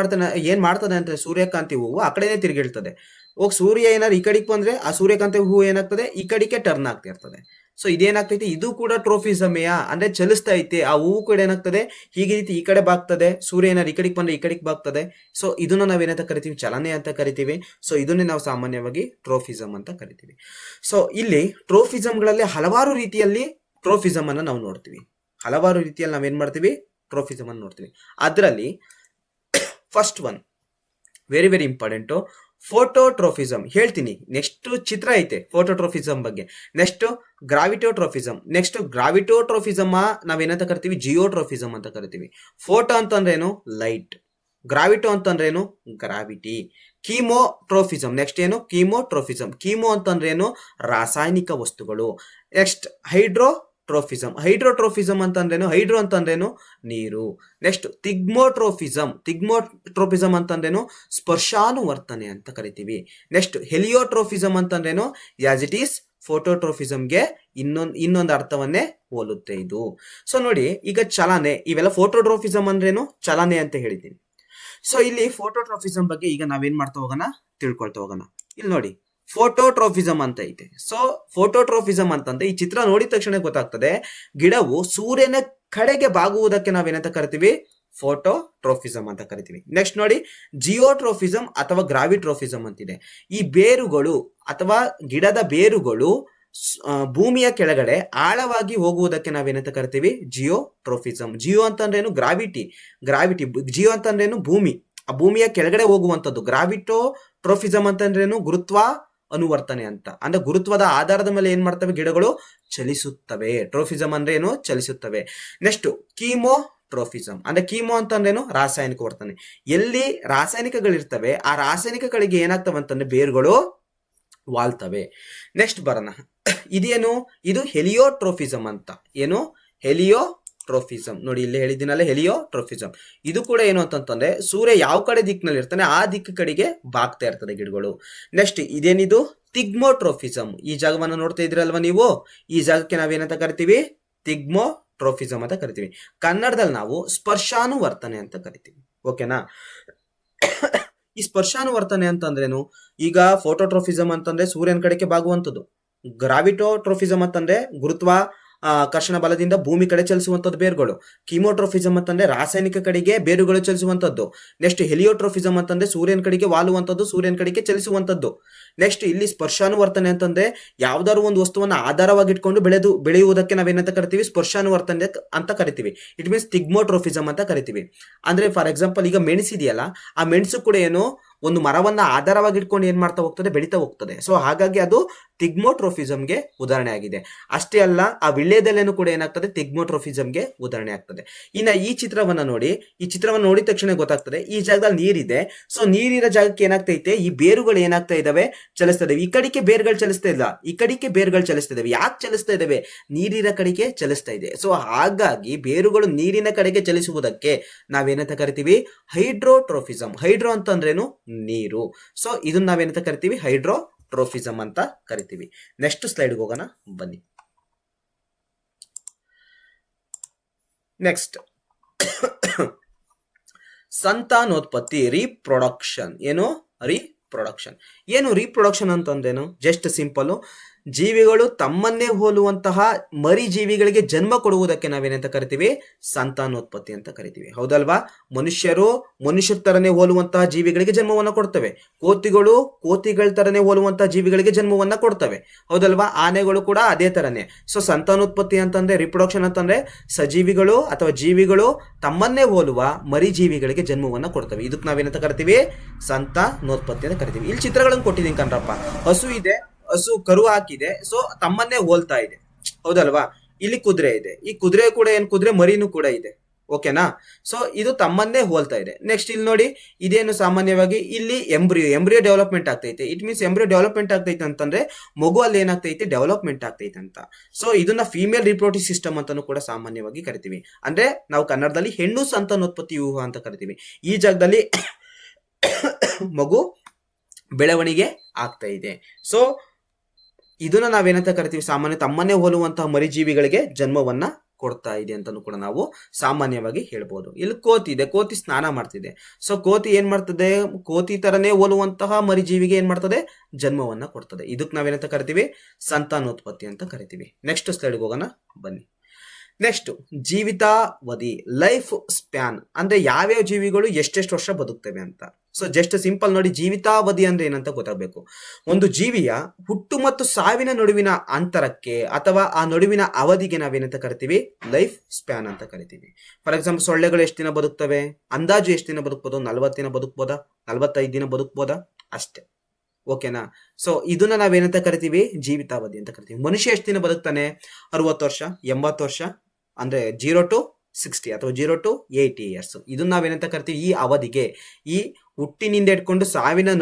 ಮಾಡ್ತದೆ ಅಂತ, ಸೂರ್ಯಕಾಂತಿ ಹೂವು ಆ ಕಡೆನೆ ತಿರುಗಿಳ್ತದೆ. ಹೋಗಿ ಸೂರ್ಯ ಏನಾದ್ರು ಈ ಕಡೆಗೆ ಬಂದ್ರೆ ಆ ಸೂರ್ಯಕಾಂತಿ ಹೂ ಏನಾಗ್ತದೆ, ಈ ಕಡೆಗೆ ಟರ್ನ್ ಆಗ್ತಾ ಇರ್ತದೆ. ಸೊ ಇದೇನಾಗ್ತೈತಿ, ಇದು ಕೂಡ ಟ್ರೋಫಿಸಮೆಯ, ಅಂದ್ರೆ ಚಲಿಸ್ತಾ ಐತಿ. ಆ ಹೂವು ಕೂಡ ಏನಾಗ್ತದೆ, ಹೀಗೆ ರೀತಿ ಈ ಕಡೆ ಬಾಗ್ತದೆ, ಸೂರ್ಯ ಏನಾದ್ರು ಈ ಕಡೆಗೆ ಬಂದ್ರೆ ಈ ಕಡೆಗೆ ಬಾಗ್ತದೆ. ಸೊ ಇದನ್ನ ನಾವೇನಂತ ಕರಿತೀವಿ, ಚಲನೆ ಅಂತ ಕರಿತೀವಿ. ಸೊ ಇದನ್ನೇ ನಾವು ಸಾಮಾನ್ಯವಾಗಿ ಟ್ರೋಫಿಸಮ್ ಅಂತ ಕರಿತೀವಿ. ಸೊ ಇಲ್ಲಿ ಟ್ರೋಫಿಸಮ್ಗಳಲ್ಲಿ ಹಲವಾರು ರೀತಿಯಲ್ಲಿ ಟ್ರೋಫಿಸಮ್ ಅನ್ನ ನಾವು ನೋಡ್ತೀವಿ. ಹಲವಾರು ರೀತಿಯಲ್ಲಿ ನಾವೇನ್ ಮಾಡ್ತೀವಿ, ಟ್ರೋಫಿಸಮ್ ಅನ್ನು ನೋಡ್ತೀವಿ. ಅದರಲ್ಲಿ first one very very important, phototropism ಹೇಳ್ತೀನಿ. ನೆಕ್ಸ್ಟ್ ಚಿತ್ರ ಐತೆ ಫೋಟೋಟ್ರೋಫಿಸಮ್ ಬಗ್ಗೆ. ನೆಕ್ಸ್ಟ್ ಗ್ರಾವಿಟೋಟ್ರೋಫಿಸಮ್. ನೆಕ್ಸ್ಟ್ ಗ್ರಾವಿಟೋಟ್ರೋಫಿಸಮ್ ನಾವೇನಂತ ಕರಿತೀವಿ, ಜಿಯೋಟ್ರೋಫಿಸಮ್ ಅಂತ ಕರಿತೀವಿ. ಫೋಟೋ ಅಂತಂದ್ರೇನು, ಲೈಟ್. ಗ್ರಾವಿಟೋ ಅಂತಂದ್ರೇನು, ಗ್ರಾವಿಟಿ. ಕೀಮೋಟ್ರೋಫಿಸಮ್, ನೆಕ್ಸ್ಟ್ ಏನು, ಕೀಮೋಟ್ರೋಫಿಸಮ್. ಕೀಮೋ ಅಂತಂದ್ರೇನು, ರಾಸಾಯನಿಕ ವಸ್ತುಗಳು. ನೆಕ್ಸ್ಟ್ ಹೈಡ್ರೋಟ್ರೋಫಿಸಮ್. ಹೈಡ್ರೋಟ್ರೋಫಿಸಮ್ ಅಂತಂದ್ರೇನು, ಹೈಡ್ರೋ ಅಂತಂದ್ರೇನು, ನೀರು. ನೆಕ್ಸ್ಟ್ ತಿಗ್ಮೋಟ್ರೋಫಿಸಮ್ ಅಂತಂದ್ರೇನು, ಸ್ಪರ್ಶಾನುವರ್ತನೆ ಅಂತ ಕರಿತೀವಿ. ನೆಕ್ಸ್ಟ್ ಹೆಲಿಯೋಟ್ರೋಫಿಸಮ್ ಅಂತಂದ್ರೇನು, ಆಸ್ ಇಟ್ ಈಸ್ ಫೋಟೋಟ್ರೋಫಿಸಮ್ಗೆ ಇನ್ನೊಂದು ಅರ್ಥವನ್ನೇ ಹೋಲುತ್ತೆ ಇದು. ಸೊ ನೋಡಿ, ಈಗ ಚಲನೆ, ಇವೆಲ್ಲ ಫೋಟೋಟ್ರೋಫಿಸಮ್ ಅಂದ್ರೇನು, ಚಲನೆ ಅಂತ ಹೇಳಿದ್ದೀನಿ. ಸೊ ಇಲ್ಲಿ ಫೋಟೋಟ್ರೋಫಿಸಮ್ ಬಗ್ಗೆ ಈಗ ನಾವೇನ್ ಮಾಡ್ತಾ ಹೋಗೋಣ, ತಿಳ್ಕೊಳ್ತಾ ಹೋಗೋಣ. ಇಲ್ಲಿ ನೋಡಿ, ಫೋಟೋಟ್ರೋಫಿಸಮ್ ಅಂತ ಐತೆ. ಸೊ ಫೋಟೋಟ್ರೋಫಿಸಮ್ ಅಂತಂದ್ರೆ ಈ ಚಿತ್ರ ನೋಡಿದ ತಕ್ಷಣ ಗೊತ್ತಾಗ್ತದೆ, ಗಿಡವು ಸೂರ್ಯನ ಕಡೆಗೆ ಬಾಗುವುದಕ್ಕೆ ನಾವೇನಂತ ಕರಿತೀವಿ, ಫೋಟೋಟ್ರೋಫಿಸಮ್ ಅಂತ ಕರಿತೀವಿ. ನೆಕ್ಸ್ಟ್ ನೋಡಿ, ಜಿಯೋಟ್ರೋಫಿಸಮ್ ಅಥವಾ ಗ್ರಾವಿಟ್ರೋಫಿಸಮ್ ಅಂತಿದೆ. ಈ ಬೇರುಗಳು ಅಥವಾ ಗಿಡದ ಬೇರುಗಳು ಭೂಮಿಯ ಕೆಳಗಡೆ ಆಳವಾಗಿ ಹೋಗುವುದಕ್ಕೆ ನಾವೇನಂತ ಕರಿತೀವಿ, ಜಿಯೋಟ್ರೋಫಿಸಮ್. ಜಿಯೋ ಅಂತಂದ್ರೇನು, ಗ್ರಾವಿಟಿ. ಜಿಯೋ ಅಂತಂದ್ರೇನು, ಭೂಮಿ. ಆ ಭೂಮಿಯ ಕೆಳಗಡೆ ಹೋಗುವಂಥದ್ದು. ಗ್ರಾವಿಟೋಟ್ರೋಫಿಸಮ್ ಅಂತಂದ್ರೇನು, ಗುರುತ್ವ ಅನುವರ್ತನೆ ಅಂತ. ಅಂದ್ರೆ ಗುರುತ್ವದ ಆಧಾರದ ಮೇಲೆ ಏನ್ ಮಾಡ್ತವೆ, ಗಿಡಗಳು ಚಲಿಸುತ್ತವೆ. ಟ್ರೋಫಿಸಮ್ ಅಂದ್ರೆ ಏನು, ಚಲಿಸುತ್ತವೆ. ನೆಕ್ಸ್ಟ್ ಕೀಮೋಟ್ರೋಫಿಸಮ್. ಅಂದ್ರೆ ಕೀಮೋ ಅಂತಂದ್ರೇನು, ರಾಸಾಯನಿಕ ವರ್ತನೆ. ಎಲ್ಲಿ ರಾಸಾಯನಿಕಗಳಿರ್ತವೆ ಆ ರಾಸಾಯನಿಕಗಳಿಗೆ ಏನಾಗ್ತವೆ ಅಂತಂದ್ರೆ ಬೇರುಗಳು ವಾಲ್ತವೆ. ನೆಕ್ಸ್ಟ್ ಬರೋಣ, ಇದೇನು, ಇದು ಹೆಲಿಯೋಟ್ರೋಫಿಸಮ್ ಅಂತ. ಏನು, ಹೆಲಿಯೋಟ್ರೋಫಿಸಮ್. ನೋಡಿ ಇಲ್ಲಿ ಹೇಳಿದ್ದೀನಲ್ಲ, ಹೆಲಿಯೋಟ್ರೋಫಿಸಮ್. ಇದು ಕೂಡ ಏನು ಅಂತಂತಂದ್ರೆ ಸೂರ್ಯ ಯಾವ ಕಡೆ ದಿಕ್ಕಿನಲ್ಲಿ ಇರ್ತಾನೆ ಆ ದಿಕ್ಕು ಕಡೆಗೆ ಬಾಗ್ತಾ ಇರ್ತದೆ ಗಿಡಗಳು. ನೆಕ್ಸ್ಟ್ ಇದೇನಿದು, ತಿಗ್ಮೋಟ್ರೋಫಿಸಮ್. ಈ ಜಾಗವನ್ನು ನೋಡ್ತಾ ಇದ್ರಲ್ವಾ ನೀವು, ಈ ಜಾಗಕ್ಕೆ ನಾವೇನಂತ ಕರಿತೀವಿ, ತಿಗ್ಮೋಟ್ರೋಫಿಸಮ್ ಅಂತ ಕರಿತೀವಿ. ಕನ್ನಡದಲ್ಲಿ ನಾವು ಸ್ಪರ್ಶಾನುವರ್ತನೆ ಅಂತ ಕರಿತೀವಿ. ಓಕೆನಾ. ಈ ಸ್ಪರ್ಶಾನುವರ್ತನೆ ಅಂತಂದ್ರೇನು, ಈಗ ಫೋಟೋಟ್ರೋಫಿಸಮ್ ಅಂತಂದ್ರೆ ಸೂರ್ಯನ ಕಡೆಗೆ ಬಾಗುವಂಥದ್ದು. ಗ್ರಾವಿಟೋಟ್ರೋಫಿಸಮ್ ಅಂತಂದ್ರೆ ಗುರುತ್ವ ಕರ್ಷಣ ಬಲದಿಂದ ಭೂಮಿ ಕಡೆ ಚಲಿಸುವಂತದ್ದು ಬೇರುಗಳು. ಕಿಮೋಟ್ರೋಫಿಸಮ್ ಅಂತಂದ್ರೆ ರಾಸಾಯನಿಕ ಕಡೆಗೆ ಬೇರುಗಳು ಚಲಿಸುವಂತದ್ದು. ನೆಕ್ಸ್ಟ್ ಹೆಲಿಯೋಟ್ರೋಫಿಸಮ್ ಅಂತಂದ್ರೆ ಸೂರ್ಯನ ಕಡೆಗೆ ವಾಲುವಂತದ್ದು, ಸೂರ್ಯನ ಕಡೆಗೆ ಚಲಿಸುವಂತದ್ದು. ನೆಕ್ಸ್ಟ್ ಇಲ್ಲಿ ಸ್ಪರ್ಶಾನುವರ್ತನೆ ಅಂತಂದ್ರೆ ಯಾವ್ದಾದ್ರು ಒಂದು ವಸ್ತುವನ್ನ ಆಧಾರವಾಗಿ ಇಟ್ಕೊಂಡು ಬೆಳೆಯುವುದಕ್ಕೆ ನಾವೇನಂತ ಕರಿತೀವಿ, ಸ್ಪರ್ಶಾನುವರ್ತನೆ ಅಂತ ಕರಿತೀವಿ. ಇಟ್ ಮೀನ್ಸ್ ತಿಗ್ಮೋಟ್ರೋಫಿಸಮ್ ಅಂತ ಕರಿತೀವಿ. ಅಂದ್ರೆ ಫಾರ್ ಎಕ್ಸಾಂಪಲ್ ಈಗ ಮೆಣಸಿದೆಯಲ್ಲ, ಆ ಮೆಣಸು ಕೂಡ ಏನು ಒಂದು ಮರವನ್ನ ಆಧಾರವಾಗಿ ಇಟ್ಕೊಂಡು ಏನ್ ಮಾಡ್ತಾ ಹೋಗ್ತದೆ, ಬೆಳೀತಾ ಹೋಗ್ತದೆ. ಸೊ ಹಾಗಾಗಿ ಅದು ತಿಗ್ಮೋಟ್ರೋಫಿಸಮ್ಗೆ ಉದಾಹರಣೆ ಆಗಿದೆ. ಅಷ್ಟೇ ಅಲ್ಲ, ಆ ವಿಳ್ಯದೆಲೆನೂ ಕೂಡ ಏನಾಗ್ತದೆ, ತಿಗ್ಮೋಟ್ರೋಫಿಸಮ್ಗೆ ಉದಾಹರಣೆ ಆಗ್ತದೆ. ಇನ್ನ ಈ ಚಿತ್ರವನ್ನ ನೋಡಿ, ಈ ಚಿತ್ರವನ್ನ ನೋಡಿದ ತಕ್ಷಣ ಗೊತ್ತಾಗ್ತದೆ ಈ ಜಾಗದಲ್ಲಿ ನೀರಿದೆ. ಸೊ ನೀರಿನ ಜಾಗಕ್ಕೆ ಏನಾಗ್ತೈತೆ, ಈ ಬೇರುಗಳು ಏನಾಗ್ತಾ ಇದಾವೆ, ಚಲಿಸ್ತಾ ಇದಾವೆ. ಈ ಕಡೆಗೆ ಬೇರುಗಳು ಚಲಿಸ್ತಾ ಇಲ್ಲ, ಈ ಕಡೆಗೆ ಬೇರುಗಳು ಚಲಿಸ್ತಾ ಇದಾವೆ. ಯಾಕೆ ಚಲಿಸ್ತಾ ಇದಾವೆ, ನೀರಿನ ಕಡೆಗೆ ಚಲಿಸ್ತಾ ಇದೆ. ಸೊ ಹಾಗಾಗಿ ಬೇರುಗಳು ನೀರಿನ ಕಡೆಗೆ ಚಲಿಸುವುದಕ್ಕೆ ನಾವೇನಂತ ಕರಿತೀವಿ, ಹೈಡ್ರೋಟ್ರೋಫಿಸಮ್. ಹೈಡ್ರೋ ಅಂತಂದ್ರೇನು, ನೀರು. ಸೊ ಇದನ್ನ ನಾವೇನಂತ ಕರಿತೀವಿ, ಹೈಡ್ರೋಟ್ರೋಫಿಸಮ್ ಅಂತ ಕರಿತೀವಿ. ನೆಕ್ಸ್ಟ್ ಸ್ಲೈಡ್ ಹೋಗೋಣ ಬನ್ನಿ. ನೆಕ್ಸ್ಟ್ ಸಂತಾನೋತ್ಪತ್ತಿ, ರೀಪ್ರೊಡಕ್ಷನ್. ಏನು ರೀಪ್ರೊಡಕ್ಷನ್? ಏನು ರೀಪ್ರೊಡಕ್ಷನ್ ಅಂತಂದೇನು? ಜಸ್ಟ್ ಸಿಂಪಲ್, ಜೀವಿಗಳು ತಮ್ಮನ್ನೇ ಹೋಲುವಂತಹ ಮರಿ ಜೀವಿಗಳಿಗೆ ಜನ್ಮ ಕೊಡುವುದಕ್ಕೆ ನಾವೇನಂತ ಕರಿತೀವಿ, ಸಂತಾನೋತ್ಪತ್ತಿ ಅಂತ ಕರಿತೀವಿ. ಹೌದಲ್ವಾ? ಮನುಷ್ಯರ ತರನೇ ಹೋಲುವಂತಹ ಜೀವಿಗಳಿಗೆ ಜನ್ಮವನ್ನ ಕೊಡ್ತವೆ. ಕೋತಿಗಳ ತರನೇ ಹೋಲುವಂತಹ ಜೀವಿಗಳಿಗೆ ಜನ್ಮವನ್ನ ಕೊಡ್ತವೆ. ಹೌದಲ್ವಾ? ಆನೆಗಳು ಕೂಡ ಅದೇ ತರನೇ. ಸೊ ಸಂತಾನೋತ್ಪತ್ತಿ ಅಂತಂದ್ರೆ, ರಿಪ್ರೊಡಕ್ಷನ್ ಅಂತಂದ್ರೆ ಸಜೀವಿಗಳು ಅಥವಾ ಜೀವಿಗಳು ತಮ್ಮನ್ನೇ ಹೋಲುವ ಮರಿ ಜೀವಿಗಳಿಗೆ ಜನ್ಮವನ್ನ ಕೊಡ್ತವೆ. ಇದಕ್ಕೆ ನಾವೇನಂತ ಕರಿತೀವಿ, ಸಂತಾನೋತ್ಪತ್ತಿ ಅಂತ ಕರಿತೀವಿ. ಇಲ್ಲಿ ಚಿತ್ರಗಳನ್ನು ಕೊಟ್ಟಿದ್ದೀನಿ ಕಣ್ರಪ್ಪ. ಹಸು ಇದೆ, ಹಸು ಕರು ಹಾಕಿದೆ, ಸೊ ತಮ್ಮನ್ನೇ ಹೋಲ್ತಾ ಇದೆ. ಹೌದಲ್ವಾ? ಇಲ್ಲಿ ಕುದುರೆ ಇದೆ, ಈ ಕುದುರೆ ಕೂಡ ಕುದುರೆ ಮರಿನೂ ಕೂಡ ಇದೆ. ಓಕೆನಾ? ಸೊ ಇದು ತಮ್ಮನ್ನೇ ಹೋಲ್ತಾ ಇದೆ. ನೆಕ್ಸ್ಟ್ ಇಲ್ಲಿ ನೋಡಿ, ಇದೇನು ಸಾಮಾನ್ಯವಾಗಿ ಇಲ್ಲಿ ಎಂಬ್ರಿಯೋ ಡೆವಲಪ್ಮೆಂಟ್ ಆಗ್ತೈತೆ. ಇಟ್ ಮೀನ್ಸ್ ಎಂಬ್ರಿಯೋ ಡೆವಲಪ್ಮೆಂಟ್ ಆಗ್ತೈತೆ ಅಂತಂದ್ರೆ ಮಗು ಅಲ್ಲಿ ಏನಾಗ್ತೈತೆ, ಡೆವಲಪ್ಮೆಂಟ್ ಆಗ್ತೈತೆ ಅಂತ. ಸೊ ಇದನ್ನ ಫೀಮೇಲ್ ರಿಪ್ರೊಡಕ್ಟಿವ್ ಸಿಸ್ಟಮ್ ಅಂತಾನು ಕೂಡ ಸಾಮಾನ್ಯವಾಗಿ ಕರಿತೀವಿ. ಅಂದ್ರೆ ನಾವು ಕನ್ನಡದಲ್ಲಿ ಹೆಣ್ಣು ಸಂತಾನೋತ್ಪತ್ತಿ ವ್ಯೂಹ ಅಂತ ಕರಿತೀವಿ. ಈ ಜಾಗದಲ್ಲಿ ಮಗು ಬೆಳವಣಿಗೆ ಆಗ್ತಾ ಇದೆ. ಸೊ ಇದನ್ನ ನಾವೇನಂತ ಕರಿತೀವಿ, ಸಾಮಾನ್ಯ ತಮ್ಮನ್ನೇ ಹೋಲುವಂತಹ ಮರಿಜೀವಿಗಳಿಗೆ ಜನ್ಮವನ್ನ ಕೊಡ್ತಾ ಇದೆ ಅಂತಾನು ಕೂಡ ನಾವು ಸಾಮಾನ್ಯವಾಗಿ ಹೇಳ್ಬೋದು. ಇಲ್ಲಿ ಕೋತಿ ಇದೆ, ಕೋತಿ ಸ್ನಾನ ಮಾಡ್ತಿದೆ. ಸೊ ಕೋತಿ ಏನ್ ಮಾಡ್ತದೆ, ಕೋತಿ ತರನೇ ಹೋಲುವಂತಹ ಮರಿಜೀವಿಗೆ ಏನ್ ಮಾಡ್ತದೆ, ಜನ್ಮವನ್ನ ಕೊಡ್ತದೆ. ಇದಕ್ಕೆ ನಾವೇನಂತ ಕರಿತೀವಿ, ಸಂತಾನೋತ್ಪತ್ತಿ ಅಂತ ಕರಿತೀವಿ. ನೆಕ್ಸ್ಟ್ ಸ್ಲೈಡ್ಗೆ ಹೋಗೋಣ ಬನ್ನಿ. ನೆಕ್ಸ್ಟ್ ಜೀವಿತಾವಧಿ, ಲೈಫ್ ಸ್ಪ್ಯಾನ್ ಅಂದ್ರೆ ಯಾವ್ಯಾವ ಜೀವಿಗಳು ಎಷ್ಟೆಷ್ಟು ವರ್ಷ ಬದುಕ್ತವೆ ಅಂತ. ಸೊ ಜಸ್ಟ್ ಸಿಂಪಲ್ ನೋಡಿ, ಜೀವಿತಾವಧಿ ಅಂದ್ರೆ ಏನಂತ ಗೊತ್ತಾಗಬೇಕು. ಒಂದು ಜೀವಿಯ ಹುಟ್ಟು ಮತ್ತು ಸಾವಿನ ನಡುವಿನ ಅಂತರಕ್ಕೆ ಅಥವಾ ಆ ನಡುವಿನ ಅವಧಿಗೆ ನಾವೇನಂತ ಕರಿತೀವಿ, ಲೈಫ್ ಸ್ಪ್ಯಾನ್ ಅಂತ ಕರಿತೀವಿ. ಫಾರ್ ಎಕ್ಸಾಂಪಲ್ ಸೊಳ್ಳೆಗಳು ಎಷ್ಟು ದಿನ ಬದುಕ್ತವೆ, ಅಂದಾಜು ಎಷ್ಟು ದಿನ ಬದುಕ್ಬೋದು, 40 ದಿನ ಬದುಕ್ಬೋದಾ, 45 ದಿನ ಬದುಕ್ಬೋದಾ, ಅಷ್ಟೇ. ಓಕೆನಾ? ಸೊ ಇದನ್ನ ನಾವೇನಂತ ಕರಿತೀವಿ, ಜೀವಿತಾವಧಿ ಅಂತ ಕರಿತೀವಿ. ಮನುಷ್ಯ ಎಷ್ಟು ದಿನ ಬದುಕ್ತಾನೆ, 60 ವರ್ಷ, 80 ವರ್ಷ, ಅಂದ್ರೆ 0 to 60 ಅಥವಾ 0 to 80 ಇಯರ್ಸ್. ಇದನ್ನ ನಾವೇನಂತ ಕರಿತೀವಿ, ಈ ಅವಧಿಗೆ, ಈ ಹುಟ್ಟಿನಿಂದ ಇಟ್ಕೊಂಡು ಸಾವಿನ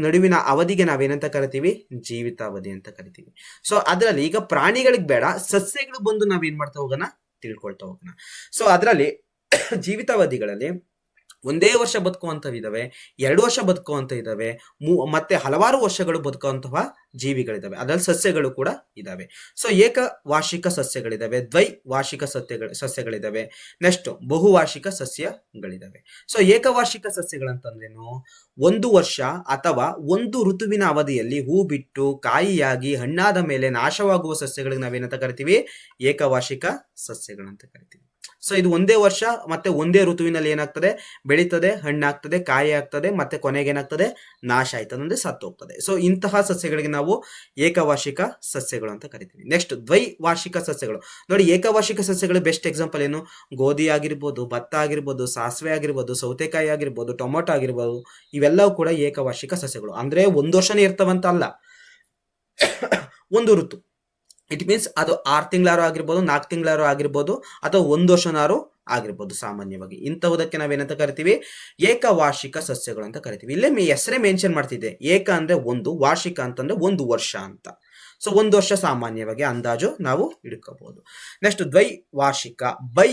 ನಡುವಿನ ಅವಧಿಗೆ ನಾವೇನಂತ ಕರಿತೀವಿ, ಜೀವಿತಾವಧಿ ಅಂತ ಕರಿತೀವಿ. ಸೊ ಅದರಲ್ಲಿ ಈಗ ಪ್ರಾಣಿಗಳಿಗೆ ಬೇಡ, ಸಸ್ಯಗಳು ಬಂದು ನಾವೇನ್ ಮಾಡ್ತಾ ಹೋಗೋಣ, ತಿಳ್ಕೊಳ್ತಾ ಹೋಗೋಣ. ಸೊ ಅದರಲ್ಲಿ ಜೀವಿತಾವಧಿಗಳಲ್ಲಿ ಒಂದೇ ವರ್ಷ ಬದುಕುವಂತವಿದಾವೆ, 2 ವರ್ಷ ಬದುಕುವಂತ ಇದಾವೆ, ಮತ್ತೆ ಹಲವಾರು ವರ್ಷಗಳು ಬದುಕುವಂತಹ ಜೀವಿಗಳಿದಾವೆ. ಅದರಲ್ಲಿ ಸಸ್ಯಗಳು ಕೂಡ ಇದಾವೆ. ಸೊ ಏಕವಾರ್ಷಿಕ ಸಸ್ಯಗಳಿದಾವೆ, ದ್ವೈವಾರ್ಷಿಕ ಸಸ್ಯಗಳಿದಾವೆ, ನೆಕ್ಸ್ಟ್ ಬಹುವಾರ್ಷಿಕ ಸಸ್ಯಗಳಿದಾವೆ. ಸೊ ಏಕವಾರ್ಷಿಕ ಸಸ್ಯಗಳಂತಂದ್ರೇನು, 1 ವರ್ಷ ಅಥವಾ 1 ಋತುವಿನ ಅವಧಿಯಲ್ಲಿ ಹೂ ಬಿಟ್ಟು ಕಾಯಿಯಾಗಿ ಹಣ್ಣಾದ ಮೇಲೆ ನಾಶವಾಗುವ ಸಸ್ಯಗಳಿಗೆ ನಾವೇನಂತ ಕರಿತೀವಿ, ಏಕವಾರ್ಷಿಕ ಸಸ್ಯಗಳಂತ ಕರಿತೀವಿ. ಸೊ ಇದು ಒಂದೇ ವರ್ಷ ಮತ್ತೆ ಒಂದೇ ಋತುವಿನಲ್ಲಿ ಏನಾಗ್ತದೆ, ಬೆಳೀತದೆ, ಹಣ್ಣಾಗ್ತದೆ, ಕಾಯಿ ಆಗ್ತದೆ, ಮತ್ತೆ ಕೊನೆಗೆ ಏನಾಗ್ತದೆ, ನಾಶ ಆಯ್ತದೆ, ಅಂದ್ರೆ ಸತ್ತು ಹೋಗ್ತದೆ. ಸೊ ಇಂತಹ ಸಸ್ಯಗಳಿಗೆ ನಾವು ಏಕವಾರ್ಷಿಕ ಸಸ್ಯಗಳು ಅಂತ ಕರಿತೀವಿ. ನೆಕ್ಸ್ಟ್ ದ್ವೈವಾರ್ಷಿಕ ಸಸ್ಯಗಳು ನೋಡಿ. ಏಕವಾರ್ಷಿಕ ಸಸ್ಯಗಳು ಬೆಸ್ಟ್ ಎಕ್ಸಾಂಪಲ್ ಏನು, ಗೋಧಿ ಆಗಿರ್ಬೋದು, ಭತ್ತ ಆಗಿರ್ಬೋದು, ಸಾಸಿವೆ ಆಗಿರ್ಬೋದು, ಸೌತೆಕಾಯಿ ಆಗಿರ್ಬೋದು, ಟೊಮೊಟೊ ಆಗಿರ್ಬೋದು, ಇವೆಲ್ಲವೂ ಕೂಡ ಏಕವಾರ್ಷಿಕ ಸಸ್ಯಗಳು. ಅಂದ್ರೆ 1 ವರ್ಷನೇ ಇರ್ತವಂತ ಅಲ್ಲ, ಒಂದು ಋತು. ಇಟ್ ಮೀನ್ಸ್ ಅದು 6 ತಿಂಗಳಾರು ಆಗಿರ್ಬೋದು, 4 ತಿಂಗಳಾರು ಆಗಿರ್ಬೋದು, ಅಥವಾ 1 ವರ್ಷನಾರು ಆಗಿರ್ಬೋದು. ಸಾಮಾನ್ಯವಾಗಿ ಇಂತಹುದಕ್ಕೆ ನಾವೇನಂತ ಕರಿತೀವಿ, ಏಕವಾರ್ಷಿಕ ಸಸ್ಯಗಳು ಅಂತ ಕರಿತೀವಿ. ಇಲ್ಲೇ ಹೆಸರೇ ಮೆನ್ಷನ್ ಮಾಡ್ತಿದ್ದೆ, ಏಕ ಅಂದ್ರೆ 1, ವಾರ್ಷಿಕ ಅಂತಂದ್ರೆ 1 ವರ್ಷ ಅಂತ. ಸೊ 1 ವರ್ಷ ಸಾಮಾನ್ಯವಾಗಿ ಅಂದಾಜು ನಾವು ಹಿಡ್ಕೋಬಹುದು. ನೆಕ್ಸ್ಟ್ ದ್ವೈವಾರ್ಷಿಕ, ಬೈ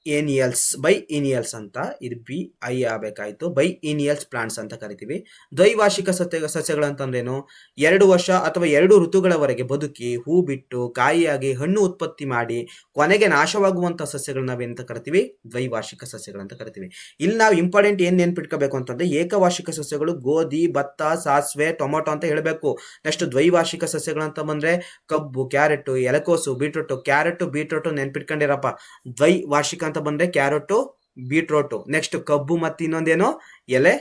ಏನಿಯಲ್ಸ್, ಬೈ ಇನಿಯಲ್ಸ್ ಅಂತ, ಇದು ಬಿ ಐ ಆಗಬೇಕಾಯ್ತು, ಬೈ ಇನಿಯಲ್ಸ್ ಪ್ಲಾಂಟ್ಸ್ ಅಂತ ಕರಿತೀವಿ. ದ್ವೈವಾರ್ಷಿಕ ಸಸ್ಯಗಳಂತಂದ್ರೇನು? 2 ವರ್ಷ ಅಥವಾ 2 ಋತುಗಳವರೆಗೆ ಬದುಕಿ ಹೂ ಬಿಟ್ಟು ಕಾಯಿಯಾಗಿ ಹಣ್ಣು ಉತ್ಪತ್ತಿ ಮಾಡಿ ಕೊನೆಗೆ ನಾಶವಾಗುವಂತ ಸಸ್ಯಗಳನ್ನ ನಾವೇನಂತ ಕರಿತೀವಿ? ದ್ವೈವಾರ್ಷಿಕ ಸಸ್ಯಗಳಂತ ಕರಿತೀವಿ. ಇಲ್ಲಿ ನಾವು ಇಂಪಾರ್ಟೆಂಟ್ ಏನ್ ನೆನ್ಪಿಟ್ಕೋಬೇಕು ಅಂತಂದ್ರೆ, ಏಕವಾರ್ಷಿಕ ಸಸ್ಯಗಳು ಗೋಧಿ, ಭತ್ತ, ಸಾಸಿವೆ, ಟೊಮೊಟೊ ಅಂತ ಹೇಳಬೇಕು. ನೆಕ್ಸ್ಟ್ ದ್ವೈವಾರ್ಷಿಕ ಸಸ್ಯಗಳಂತ ಬಂದ್ರೆ ಕಬ್ಬು, ಕ್ಯಾರೆಟ್, ಎಲೆಕೋಸು, ಬೀಟ್ರೂಟ್. Carrot beetroot ನೆನ್ಪಿಟ್ಕೊಂಡಿರಪ್ಪ. ದ್ವೈವಾರ್ಷಿಕ ಅಂತ ಬಂದ್ರೆ ಕ್ಯಾರೆಟ್, ಬೀಟ್ರೋಟ್. ನೆಕ್ಸ್ಟ್ ಕಬ್ಬು ಮತ್ತೆ ಇನ್ನೊಂದೇನು ಎಲೆ.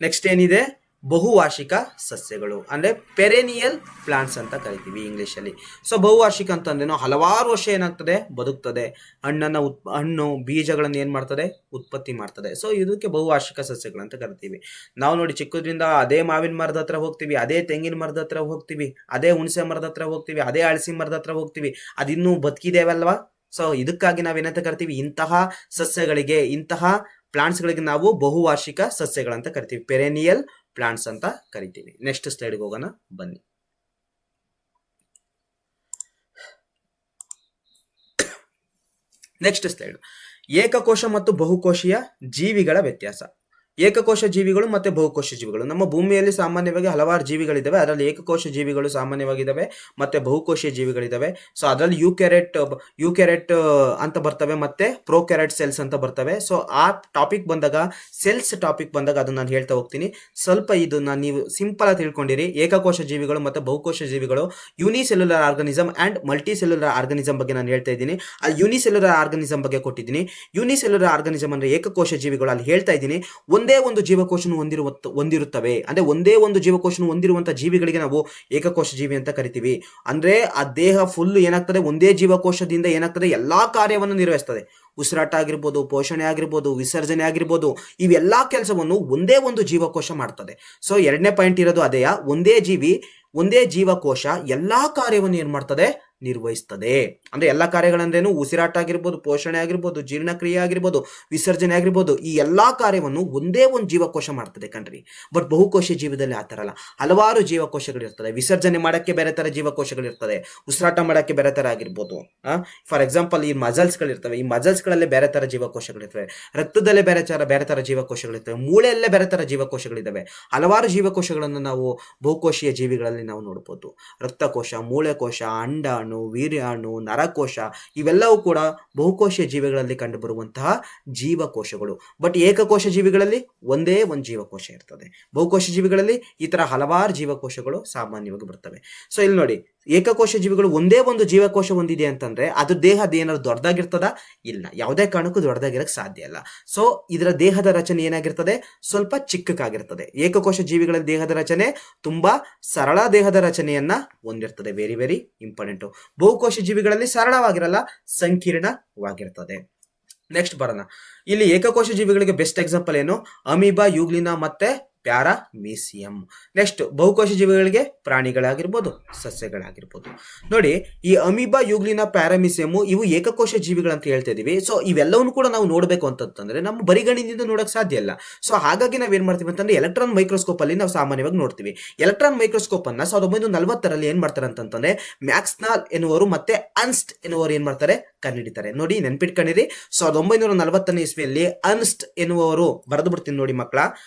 ನೆಕ್ಸ್ಟ್ ಏನಿದೆ? ಬಹುವಾರ್ಷಿಕ ಸಸ್ಯಗಳು ಅಂದ್ರೆ ಪೆರೇನಿಯಲ್ ಪ್ಲಾಂಟ್ಸ್ ಅಂತ ಕರಿತೀವಿ ಇಂಗ್ಲಿಷ್ ಅಲ್ಲಿ. ಸೊ ಬಹುವಾರ್ಷಿಕ ಅಂತಂದ್ರೇನು? ಹಲವಾರು ವರ್ಷ ಏನಾಗ್ತದೆ? ಬದುಕ್ತದೆ. ಹಣ್ಣು ಬೀಜಗಳನ್ನು ಏನ್ ಮಾಡ್ತದೆ? ಉತ್ಪತ್ತಿ ಮಾಡ್ತದೆ. ಸೊ ಇದಕ್ಕೆ ಬಹುವಾರ್ಷಿಕ ಸಸ್ಯಗಳು ಅಂತ ಕರಿತೀವಿ. ನಾವು ನೋಡಿ ಚಿಕ್ಕದ್ರಿಂದ ಅದೇ ಮಾವಿನ ಮರದ ಹತ್ರ ಹೋಗ್ತೀವಿ, ಅದೇ ತೆಂಗಿನ ಮರದ ಹತ್ರ ಹೋಗ್ತೀವಿ, ಅದೇ ಹುಣಸೆ ಮರದ ಹತ್ರ ಹೋಗ್ತೀವಿ, ಅದೇ ಅಳಸಿ ಮರದ ಹತ್ರ ಹೋಗ್ತೀವಿ, ಅದಿನ್ನೂ ಬದುಕಿದೇವಲ್ವಾ? ಸೊ ಇದಕ್ಕಾಗಿ ನಾವೇನಂತ ಕರಿತೀವಿ? ಇಂತಹ ಸಸ್ಯಗಳಿಗೆ, ಇಂತಹ ಪ್ಲಾಂಟ್ಸ್ ಗಳಿಗೆ ನಾವು ಬಹುವಾರ್ಷಿಕ ಸಸ್ಯಗಳಂತ ಕರಿತೀವಿ, ಪೆರೇನಿಯಲ್ ಪ್ಲಾಂಟ್ಸ್ ಅಂತ ಕರಿತೀವಿ. ನೆಕ್ಸ್ಟ್ ಸ್ಲೈಡ್ಗೆ ಹೋಗೋಣ ಬನ್ನಿ. ನೆಕ್ಸ್ಟ್ ಸ್ಲೈಡ್, ಏಕಕೋಶ ಮತ್ತು ಬಹುಕೋಶೀಯ ಜೀವಿಗಳ ವ್ಯತ್ಯಾಸ. ಏಕಕೋಶ ಜೀವಿಗಳು ಮತ್ತೆ ಬಹುಕೋಶ ಜೀವಿಗಳು. ನಮ್ಮ ಭೂಮಿಯಲ್ಲಿ ಸಾಮಾನ್ಯವಾಗಿ ಹಲವಾರು ಜೀವಿಗಳಿದ್ದಾವೆ. ಅದರಲ್ಲಿ ಏಕಕೋಶ ಜೀವಿಗಳು ಸಾಮಾನ್ಯವಾಗಿದ್ದಾವೆ, ಮತ್ತೆ ಬಹುಕೋಶೀಯ ಜೀವಿಗಳಿದ್ದಾವೆ. ಸೊ ಅದರಲ್ಲಿ ಯೂಕ್ಯಾರೆಟ್ ಅಂತ ಬರ್ತವೆ, ಮತ್ತೆ ಪ್ರೋಕ್ಯಾರೆಟ್ ಸೆಲ್ಸ್ ಅಂತ ಬರ್ತವೆ. ಸೊ ಆ ಟಾಪಿಕ್ ಬಂದಾಗ, ಸೆಲ್ಸ್ ಟಾಪಿಕ್ ಬಂದಾಗ ಅದನ್ನ ನಾನು ಹೇಳ್ತಾ ಹೋಗ್ತೀನಿ. ಸ್ವಲ್ಪ ಇದನ್ನ ನೀವು ಸಿಂಪಲ್ ಆಗಿ ತಿಳ್ಕೊಂಡಿರಿ. ಏಕಕೋಶ ಜೀವಿಗಳು ಮತ್ತೆ ಬಹುಕೋಶ ಜೀವಿಗಳು, unicellular organism and multicellular organism ಬಗ್ಗೆ ನಾನು ಹೇಳ್ತಾ ಇದ್ದೀನಿ. ಅಲ್ಲಿ ಯೂನಿಸೆಲ್ಯುಲರ್ ಆರ್ಗನಿಸಮ್ ಬಗ್ಗೆ ಕೊಟ್ಟಿದ್ದೀನಿ. ಯೂನಿಸೆಲ್ಯುಲರ್ ಆರ್ಗನಿಸಮ್ ಅಂದ್ರೆ ಏಕಕೋಶ ಜೀವಿಗಳು, ಅಲ್ಲಿ ಹೇಳ್ತಾ ಇದ್ದೀನಿ. ಒಂದೇ ಒಂದು ಜೀವಕೋಶನು ಹೊಂದಿರುತ್ತವೆ. ಅಂದ್ರೆ ಒಂದೇ ಒಂದು ಜೀವಕೋಶನು ಹೊಂದಿರುವಂತಹ ಜೀವಿಗಳಿಗೆ ನಾವು ಏಕಕೋಶ ಜೀವಿ ಅಂತ ಕರಿತೀವಿ. ಅಂದ್ರೆ ಆ ದೇಹ ಫುಲ್ ಏನಾಗ್ತದೆ? ಒಂದೇ ಜೀವಕೋಶದಿಂದ ಏನಾಗ್ತದೆ? ಎಲ್ಲಾ ಕಾರ್ಯವನ್ನು ನಿರ್ವಹಿಸ್ತದೆ. ಉಸಿರಾಟ ಆಗಿರ್ಬೋದು, ಪೋಷಣೆ ಆಗಿರ್ಬೋದು, ವಿಸರ್ಜನೆ ಆಗಿರ್ಬೋದು, ಇವೆಲ್ಲಾ ಕೆಲಸವನ್ನು ಒಂದೇ ಒಂದು ಜೀವಕೋಶ ಮಾಡ್ತದೆ. ಸೊ 2ನೇ ಪಾಯಿಂಟ್ ಇರೋದು ಅದೇಯ, ಒಂದೇ ಜೀವಕೋಶ ಎಲ್ಲಾ ಕಾರ್ಯವನ್ನು ಏನ್ ಮಾಡ್ತದೆ? ನಿರ್ವಹಿಸ್ತದೆ. ಅಂದ್ರೆ ಎಲ್ಲಾ ಕಾರ್ಯಗಳಂದ್ರೇನು? ಉಸಿರಾಟ ಆಗಿರ್ಬೋದು, ಪೋಷಣೆ ಆಗಿರ್ಬೋದು, ಜೀರ್ಣಕ್ರಿಯೆ ಆಗಿರ್ಬೋದು, ವಿಸರ್ಜನೆ ಆಗಿರ್ಬೋದು, ಈ ಎಲ್ಲಾ ಕಾರ್ಯವನ್ನು ಒಂದೇ ಒಂದು ಜೀವಕೋಶ ಮಾಡ್ತದೆ ಕಣ್ರಿ. ಬಟ್ ಬಹುಕೋಶ ಜೀವದಲ್ಲಿ ಆತರ ಅಲ್ಲ. ಹಲವಾರು ಜೀವಕೋಶಗಳಿರ್ತದೆ. ವಿಸರ್ಜನೆ ಮಾಡಕ್ಕೆ ಬೇರೆ ತರ ಜೀವಕೋಶಗಳಿರ್ತದೆ, ಉಸಿರಾಟ ಮಾಡಕ್ಕೆ ಬೇರೆ ತರ ಆಗಿರ್ಬೋದು. ಫಾರ್ ಎಕ್ಸಾಂಪಲ್ ಈ ಮಸಲ್ಸ್ ಗಳಿರ್ತವೆ, ಈ ಮಸಲ್ಸ್ ಗಳಲ್ಲಿ ಬೇರೆ ತರ ಜೀವಕೋಶಗಳಿರ್ತವೆ, ರಕ್ತದಲ್ಲೇ ಬೇರೆ ತರ ಜೀವಕೋಶಗಳಿರ್ತವೆ, ಮೂಳೆಯಲ್ಲೇ ಬೇರೆ ತರ ಜೀವಕೋಶಗಳಿದ್ದಾವೆ. ಹಲವಾರು ಜೀವಕೋಶಗಳನ್ನು ನಾವು ಬಹುಕೋಶೀಯ ಜೀವಿಗಳಲ್ಲಿ ನಾವು ನೋಡಬಹುದು. ರಕ್ತಕೋಶ, ಮೂಳೆಕೋಶ, ಅಂಡಾಣು, ವೀರ್ಯಾಣು, ನರಕೋಶ, ಇವೆಲ್ಲವೂ ಕೂಡ ಬಹುಕೋಶೀಯ ಜೀವಿಗಳಲ್ಲಿ ಕಂಡು ಬರುವಂತಹ ಜೀವಕೋಶಗಳು. ಬಟ್ ಏಕಕೋಶ ಜೀವಿಗಳಲ್ಲಿ ಒಂದೇ ಒಂದು ಜೀವಕೋಶ ಇರ್ತದೆ. ಬಹುಕೋಶ ಜೀವಿಗಳಲ್ಲಿ ಈ ತರ ಹಲವಾರು ಜೀವಕೋಶಗಳು ಸಾಮಾನ್ಯವಾಗಿ ಬರ್ತವೆ. ಸೊ ಇಲ್ಲಿ ನೋಡಿ, ಏಕಕೋಶ ಜೀವಿಗಳು ಒಂದೇ ಒಂದು ಜೀವಕೋಶ ಹೊಂದಿದೆ ಅಂತಂದ್ರೆ ಅದು ದೇಹದ ಏನಾದ್ರು ದೊಡ್ಡದಾಗಿರ್ತದ? ಇಲ್ಲ, ಯಾವುದೇ ಕಾರಣಕ್ಕೂ ದೊಡ್ಡದಾಗಿರಕ್ ಸಾಧ್ಯ ಇಲ್ಲ. ಸೊ ಇದರ ದೇಹದ ರಚನೆ ಏನಾಗಿರ್ತದೆ? ಸ್ವಲ್ಪ ಚಿಕ್ಕಕ್ಕಾಗಿರ್ತದೆ. ಏಕಕೋಶ ಜೀವಿಗಳ ದೇಹದ ರಚನೆ ತುಂಬಾ ಸರಳ ದೇಹದ ರಚನೆಯನ್ನ ಹೊಂದಿರ್ತದೆ. Very very important. ಬಹುಕೋಶ ಜೀವಿಗಳಲ್ಲಿ ಸರಳವಾಗಿರಲ್ಲ, ಸಂಕೀರ್ಣವಾಗಿರ್ತದೆ. ನೆಕ್ಸ್ಟ್ ಬರೋಣ. ಇಲ್ಲಿ ಏಕಕೋಶ ಜೀವಿಗಳಿಗೆ ಬೆಸ್ಟ್ ಎಕ್ಸಾಂಪಲ್ ಏನು? ಅಮೀಬಾ, ಯೂಗ್ಲಿನಾ ಮತ್ತೆ ಪ್ಯಾರಾಮೀಸಿಯಂ. ನೆಕ್ಸ್ಟ್ ಬಹುಕೋಶ ಜೀವಿಗಳಿಗೆ ಪ್ರಾಣಿಗಳಾಗಿರ್ಬೋದು, ಸಸ್ಯಗಳಾಗಿರ್ಬೋದು. ನೋಡಿ, ಈ ಅಮೀಬಾ, ಯೂಗ್ಲಿನಾ, ಪ್ಯಾರಾಮೀಸಿಯಂ ಇವು ಏಕಕೋಶ ಜೀವಿಗಳಂತ ಹೇಳ್ತಾ ಇದೀವಿ. ಸೊ ಇವೆಲ್ಲವನ್ನು ಕೂಡ ನಾವು ನೋಡ್ಬೇಕು ಅಂತಂದ್ರೆ ನಮ್ಮ ಬರಿಗಣ್ಣಿನಿಂದ ನೋಡಕ್ ಸಾಧ್ಯ ಇಲ್ಲ. ಸೊ ಹಾಗಾಗಿ ನಾವೇನ್ ಮಾಡ್ತೀವಿ ಅಂತಂದ್ರೆ ಎಲೆಕ್ಟ್ರಾನ್ ಮೈಕ್ರೋಸ್ಕೋಪ್ ಅಲ್ಲಿ ನಾವು ಸಾಮಾನ್ಯವಾಗಿ ನೋಡ್ತೀವಿ. ಎಲೆಕ್ಟ್ರಾನ್ ಮೈಕ್ರೋಸ್ಕೋಪ್ ಅನ್ನ 1940ರಲ್ಲಿ ಏನ್ ಮಾಡ್ತಾರೆ ಅಂತಂದ್ರೆ ಮ್ಯಾಕ್ಸ್ನಾಲ್ ಎನ್ನುವರು ಮತ್ತೆ ಅನ್ಸ್ಟ್ ಎನ್ನುವರು ಏನ್ ಮಾಡ್ತಾರೆ? ಕಂಡುಹಿಡಿತಾರೆ. ನೋಡಿ, ನೆನ್ಪಿಟ್ಕೊಂಡಿರಿ. 1940ನೇ ಇಸ್ವಿಯಲ್ಲಿ ಅನ್ಸ್ಟ್ ಎನ್ನುವರು, ಬರೆದು ಬಿಡ್ತೀನಿ ನೋಡಿ ಮಕ್ಕಳ,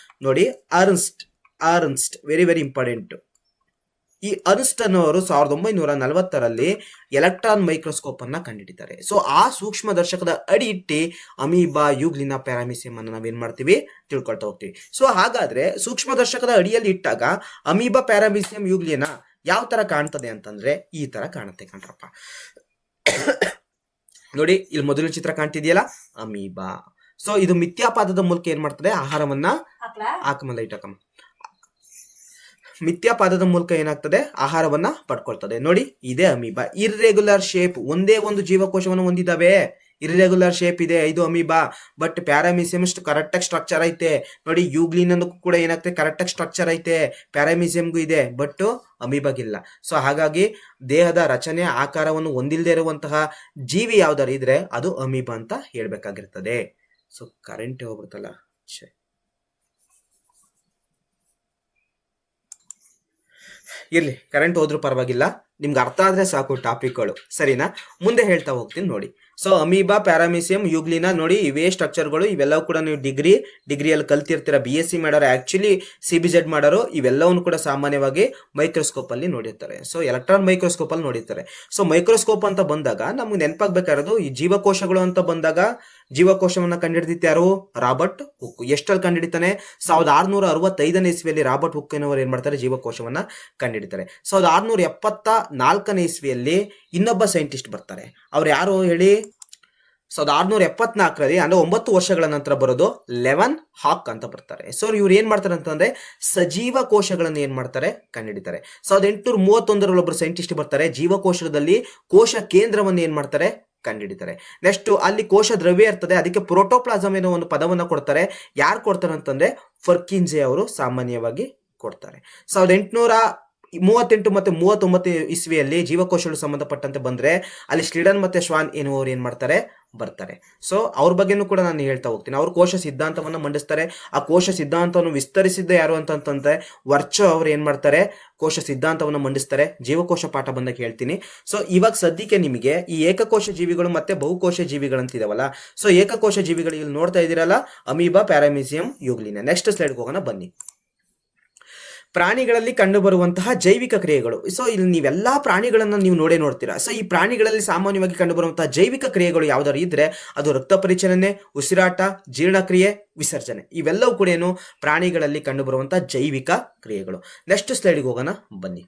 ನೋಡಿ, ಅರ್ನ್ಸ್ಟ್ ವೆರಿ ವೆರಿ ಇಂಪಾರ್ಟೆಂಟ್. ಈ ಅರ್ನ್ಸ್ಟ್ ಅನ್ನೋರು 1940ರಲ್ಲಿ ಎಲೆಕ್ಟ್ರಾನ್ ಮೈಕ್ರೋಸ್ಕೋಪ್ ಅನ್ನ ಕಂಡುಹಿಡಿತಾರೆ. ಸೊ ಆ ಸೂಕ್ಷ್ಮ ದರ್ಶಕದ ಅಡಿ ಇಟ್ಟು ಅಮೀಬಾ, ಯೂಗ್ಲಿನಾ, ಪ್ಯಾರಾಮೀಸಿಯಂ ಅನ್ನು ನಾವೇನ್ ಮಾಡ್ತೀವಿ? ತಿಳ್ಕೊಳ್ತಾ ಹೋಗ್ತೀವಿ. ಸೊ ಹಾಗಾದ್ರೆ ಸೂಕ್ಷ್ಮ ದರ್ಶಕದ ಅಡಿಯಲ್ಲಿ ಇಟ್ಟಾಗ ಅಮೀಬಾ, ಪ್ಯಾರಾಮೀಸಿಯಂ, ಯೂಗ್ಲಿನಾ ಯಾವ ತರ ಕಾಣ್ತದೆ ಅಂತಂದ್ರೆ ಈ ತರ ಕಾಣುತ್ತೆ ಕಣ್ರಪ್ಪ. ನೋಡಿ, ಇಲ್ಲಿ ಮೊದಲ ಚಿತ್ರ ಕಾಣ್ತಿದೆಯಲ್ಲ, ಅಮೀಬಾ. ಸೊ ಇದು ಮಿಥ್ಯಾಪಾದದ ಮೂಲಕ ಏನ್ ಮಾಡ್ತದೆ? ಆಹಾರವನ್ನ ಮಿಥ್ಯಾಪಾದದ ಮೂಲಕ ಏನಾಗ್ತದೆ? ಆಹಾರವನ್ನ ಪಡ್ಕೊಳ್ತದೆ. ನೋಡಿ, ಇದೇ ಅಮೀಬಾ. ಇರ್ರೆಗ್ಯುಲರ್ ಶೇಪ್, ಒಂದೇ ಒಂದು ಜೀವಕೋಶವನ್ನು ಹೊಂದಿದ್ದಾವೆ. ಇರ್ರೆಗ್ಯುಲರ್ ಶೇಪ್ ಇದೆ ಇದು ಅಮೀಬಾ. ಬಟ್ ಪ್ಯಾರಾಮೀಸಿಯಂ ಕರೆಕ್ಟ್ ಆಗಿ ಸ್ಟ್ರಕ್ಚರ್ ಐತೆ. ನೋಡಿ, ಯೂಗ್ಲಿನ್ ಕೂಡ ಏನಾಗ್ತದೆ? ಕರೆಕ್ಟ್ ಆಗಿ ಸ್ಟ್ರಕ್ಚರ್ ಐತೆ. ಪ್ಯಾರಾಮೀಸಿಯಂಗೂ ಇದೆ, ಬಟ್ ಅಮೀಬಾಗಿಲ್ಲ. ಸೊ ಹಾಗಾಗಿ ದೇಹದ ರಚನೆ, ಆಕಾರವನ್ನು ಹೊಂದಿಲ್ಲದೆ ಇರುವಂತಹ ಜೀವಿ ಯಾವ್ದಾರು ಇದ್ರೆ ಅದು ಅಮೀಬಾ ಅಂತ ಹೇಳ್ಬೇಕಾಗಿರ್ತದೆ. ಸೊ ಕರೆಂಟ್ ಹೋಗ್ಬಿಡ್ತಲ್ಲ, ಇರ್ಲಿ, ಕರೆಂಟ್ ಹೋದ್ರೂ ಪರವಾಗಿಲ್ಲ. ನಿಮ್ಗೆ ಅರ್ಥ ಆದ್ರೆ ಸಾಕು ಟಾಪಿಕ್ಗಳು, ಸರಿನಾ? ಮುಂದೆ ಹೇಳ್ತಾ ಹೋಗ್ತೀನಿ ನೋಡಿ. ಸೊ ಅಮೀಬಾ, ಪ್ಯಾರಾಮಿಸಿಯಂ, ಯುಗ್ಲಿನಾ ನೋಡಿ, ಇವೇ ಸ್ಟ್ರಕ್ಚರ್ಗಳು. ಇವೆಲ್ಲವೂ ಕೂಡ ನೀವು ಡಿಗ್ರಿಯಲ್ಲಿ ಕಲ್ತಿರ್ತೀರ. BSc ಮಾಡೋರು, ಆಕ್ಚುಲಿ CBZ ಮಾಡೋರು ಇವೆಲ್ಲವನ್ನು ಕೂಡ ಸಾಮಾನ್ಯವಾಗಿ ಮೈಕ್ರೋಸ್ಕೋಪ್ ಅಲ್ಲಿ ನೋಡಿರ್ತಾರೆ. ಸೊ ಎಲೆಕ್ಟ್ರಾನ್ ಮೈಕ್ರೋಸ್ಕೋಪ್ ಅಲ್ಲಿ ನೋಡಿರ್ತಾರೆ. ಸೊ ಮೈಕ್ರೋಸ್ಕೋಪ್ ಅಂತ ಬಂದಾಗ ನಮ್ಗೆ ನೆನಪಾಗಬೇಕಾಗಿರೋದು ಈ ಜೀವಕೋಶಗಳು ಅಂತ ಬಂದಾಗ, ಜೀವಕೋಶವನ್ನ ಕಂಡುಹಿಡಿದಿತ್ತು ಯಾರು? Robert Hooke. ಎಷ್ಟಲ್ಲಿ ಕಂಡುಹಿಡಿತಾನೆ? 1665ನೇ ಇಸ್ವಿಯಲ್ಲಿ ರಾಬರ್ಟ್ ಹುಕ್ ಎನ್ನುವರು ಏನ್ ಮಾಡ್ತಾರೆ? ಜೀವಕೋಶವನ್ನ ಕಂಡುಹಿಡಿತಾರೆ. 1674ನೇ ಇಸ್ವಿಯಲ್ಲಿ ಇನ್ನೊಬ್ಬ ಸೈಂಟಿಸ್ಟ್ ಬರ್ತಾರೆ. ಅವ್ರು ಯಾರು ಹೇಳಿ? 1674ರಲ್ಲಿ ಅಂದ್ರೆ 9 ವರ್ಷಗಳ ನಂತರ ಬರೋದು ಲೆವನ್ ಹಾಕ್ ಅಂತ ಬರ್ತಾರೆ. ಸೊ ಇವ್ರು ಏನ್ ಮಾಡ್ತಾರೆ ಅಂತಂದ್ರೆ ಸಜೀವ ಕೋಶಗಳನ್ನು ಏನ್ ಮಾಡ್ತಾರೆ? ಕಂಡುಹಿಡಿತಾರೆ. 1831ರಲ್ಲಿ ಒಬ್ಬರು ಸೈಂಟಿಸ್ಟ್ ಬರ್ತಾರೆ, ಜೀವಕೋಶದಲ್ಲಿ ಕೋಶ ಕೇಂದ್ರವನ್ನು ಏನ್ ಮಾಡ್ತಾರೆ? ಕಂಡುಹಿಡಿತಾರೆ. ನೆಕ್ಸ್ಟ್ ಅಲ್ಲಿ ಕೋಶ ದ್ರವ್ಯ ಇರ್ತದೆ, ಅದಕ್ಕೆ ಪ್ರೋಟೋಪ್ಲಾಸಮ್ ಏನೋ ಒಂದು ಪದವನ್ನ ಕೊಡ್ತಾರೆ. ಯಾರು ಕೊಡ್ತಾರೆ ಅಂತಂದ್ರೆ ಫರ್ಕಿನ್ಜೆ ಅವರು ಸಾಮಾನ್ಯವಾಗಿ ಕೊಡ್ತಾರೆ. 1838 ಮತ್ತೆ 39 ಇಸ್ವಿಯಲ್ಲಿ ಜೀವಕೋಶಗಳು ಸಂಬಂಧಪಟ್ಟಂತೆ ಬಂದ್ರೆ ಅಲ್ಲಿ ಸ್ಲೀಡನ್ ಮತ್ತೆ ಶ್ವಾನ್ ಎನ್ನುವರು ಏನ್ ಮಾಡ್ತಾರೆ? ಬರ್ತಾರೆ. ಸೊ ಅವ್ರ ಬಗ್ಗೆನೂ ಕೂಡ ನಾನು ಹೇಳ್ತಾ ಹೋಗ್ತೀನಿ. ಅವ್ರು ಕೋಶ ಸಿದ್ಧಾಂತವನ್ನ ಮಂಡಿಸ್ತಾರೆ. ಆ ಕೋಶ ಸಿದ್ಧಾಂತವನ್ನು ವಿಸ್ತರಿಸಿದ್ದ ಯಾರು ಅಂತಂತಂದ್ರೆ ವರ್ಚೋ ಅವ್ರು ಏನ್ ಮಾಡ್ತಾರೆ? ಕೋಶ ಸಿದ್ಧಾಂತವನ್ನು ಮಂಡಿಸ್ತಾರೆ. ಜೀವಕೋಶ ಪಾಠ ಬಂದಾಗ ಹೇಳ್ತೀನಿ. ಸೊ ಇವಾಗ ಸದ್ಯಕ್ಕೆ ನಿಮಗೆ ಈ ಏಕಕೋಶ ಜೀವಿಗಳು ಮತ್ತೆ ಬಹುಕೋಶ ಜೀವಿಗಳಂತಿದಾವಲ್ಲ, ಸೊ ಏಕಕೋಶ ಜೀವಿಗಳು ಇಲ್ಲಿ ನೋಡ್ತಾ ಇದ್ದೀರಲ್ಲ, ಅಮೀಬಾ, ಪ್ಯಾರಾಮಿಸಿಯಂ, ಯುಗ್ಲಿನಾ. ನೆಕ್ಸ್ಟ್ ಸ್ಲೈಡ್ಗೆ ಹೋಗೋಣ ಬನ್ನಿ. ಪ್ರಾಣಿಗಳಲ್ಲಿ ಕಂಡುಬರುವಂತಹ ಜೈವಿಕ ಕ್ರಿಯೆಗಳು. ಸೊ ಇಲ್ಲಿ ನೀವೆಲ್ಲಾ ಪ್ರಾಣಿಗಳನ್ನ ನೀವು ನೋಡ್ತೀರಾ. ಸೊ ಈ ಪ್ರಾಣಿಗಳಲ್ಲಿ ಸಾಮಾನ್ಯವಾಗಿ ಕಂಡುಬರುವಂತಹ ಜೈವಿಕ ಕ್ರಿಯೆಗಳು ಯಾವ್ದಾದ್ರು ಇದ್ರೆ ಅದು ರಕ್ತ ಪರಿಚಲನೆ, ಉಸಿರಾಟ, ಜೀರ್ಣಕ್ರಿಯೆ, ವಿಸರ್ಜನೆ. ಇವೆಲ್ಲವೂ ಕೂಡ ಏನು? ಪ್ರಾಣಿಗಳಲ್ಲಿ ಕಂಡುಬರುವಂತಹ ಜೈವಿಕ ಕ್ರಿಯೆಗಳು. ನೆಕ್ಸ್ಟ್ ಸ್ಲೈಡ್ಗೆ ಹೋಗೋಣ ಬನ್ನಿ.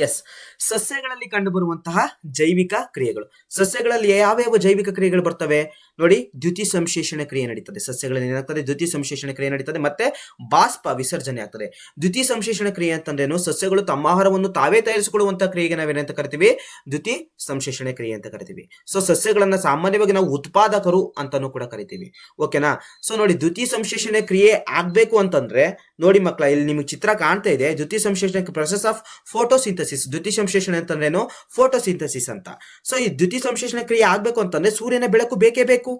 ಎಸ್, ಸಸ್ಯಗಳಲ್ಲಿ ಕಂಡುಬರುವಂತಹ ಜೈವಿಕ ಕ್ರಿಯೆಗಳು. ಸಸ್ಯಗಳಲ್ಲಿ ಯಾವ್ಯಾವ ಜೈವಿಕ ಕ್ರಿಯೆಗಳು ಬರ್ತವೆ ನೋಡಿ? ದ್ಯುತಿ ಸಂಶ್ಲೇಷಣೆ ಕ್ರಿಯೆ ನಡೀತದೆ ಸಸ್ಯಗಳಲ್ಲಿ. ಏನಾಗ್ತದೆ? ದ್ಯುತಿ ಸಂಶ್ಲೇಷಣೆ ಕ್ರಿಯೆ ನಡೀತದೆ. ಮತ್ತೆ ಬಾಷ್ಪ ವಿಸರ್ಜನೆ ಆಗ್ತದೆ. ದ್ಯುತಿ ಸಂಶ್ಲೇಷಣೆ ಕ್ರಿಯೆ ಅಂತಂದ್ರೇನು? ಸಸ್ಯಗಳು ತಮ್ಮ ಆಹಾರವನ್ನು ತಾವೇ ತಯಾರಿಸಿಕೊಳ್ಳುವಂತಹ ಕ್ರಿಯೆಗೆ ನಾವೇನಂತ ಕರಿತೀವಿ? ದ್ಯುತಿ ಸಂಶ್ಲೇಷಣೆ ಕ್ರಿಯೆ ಅಂತ ಕರಿತೀವಿ. ಸೊ ಸಸ್ಯಗಳನ್ನ ಸಾಮಾನ್ಯವಾಗಿ ನಾವು ಉತ್ಪಾದಕರು ಅಂತಾನೂ ಕೂಡ ಕರಿತೀವಿ. ಓಕೆನಾ? ಸೊ ನೋಡಿ, ದ್ಯುತಿ ಸಂಶ್ಲೇಷಣೆ ಕ್ರಿಯೆ ಆಗ್ಬೇಕು ಅಂತಂದ್ರೆ ನೋಡಿ ಮಕ್ಕಳ, ಇಲ್ಲಿ ನಿಮಗೆ ಚಿತ್ರ ಕಾಣ್ತಾ ಇದೆ. ದ್ಯುತಿ ಸಂಶ್ಲೇಷಣೆ ಪ್ರೊಸೆಸ್ ಆಫ್ ಫೋಟೋಸಿಂಥಸಿಸ್. ದ್ಯುತಿ ಸಂಶ್ಲೇಷಣೆ ಅಂತಂದ್ರೇನು? ಫೋಟೋಸಿಂಥಸಿಸ್ ಅಂತ. ಸೊ ಈ ದ್ಯುತಿ ಸಂಶ್ಲೇಷಣೆ ಕ್ರಿಯೆ ಆಗ್ಬೇಕು ಅಂತಂದ್ರೆ ಸೂರ್ಯನ ಬೆಳಕು ಬೇಕೇ ಬೇಕು.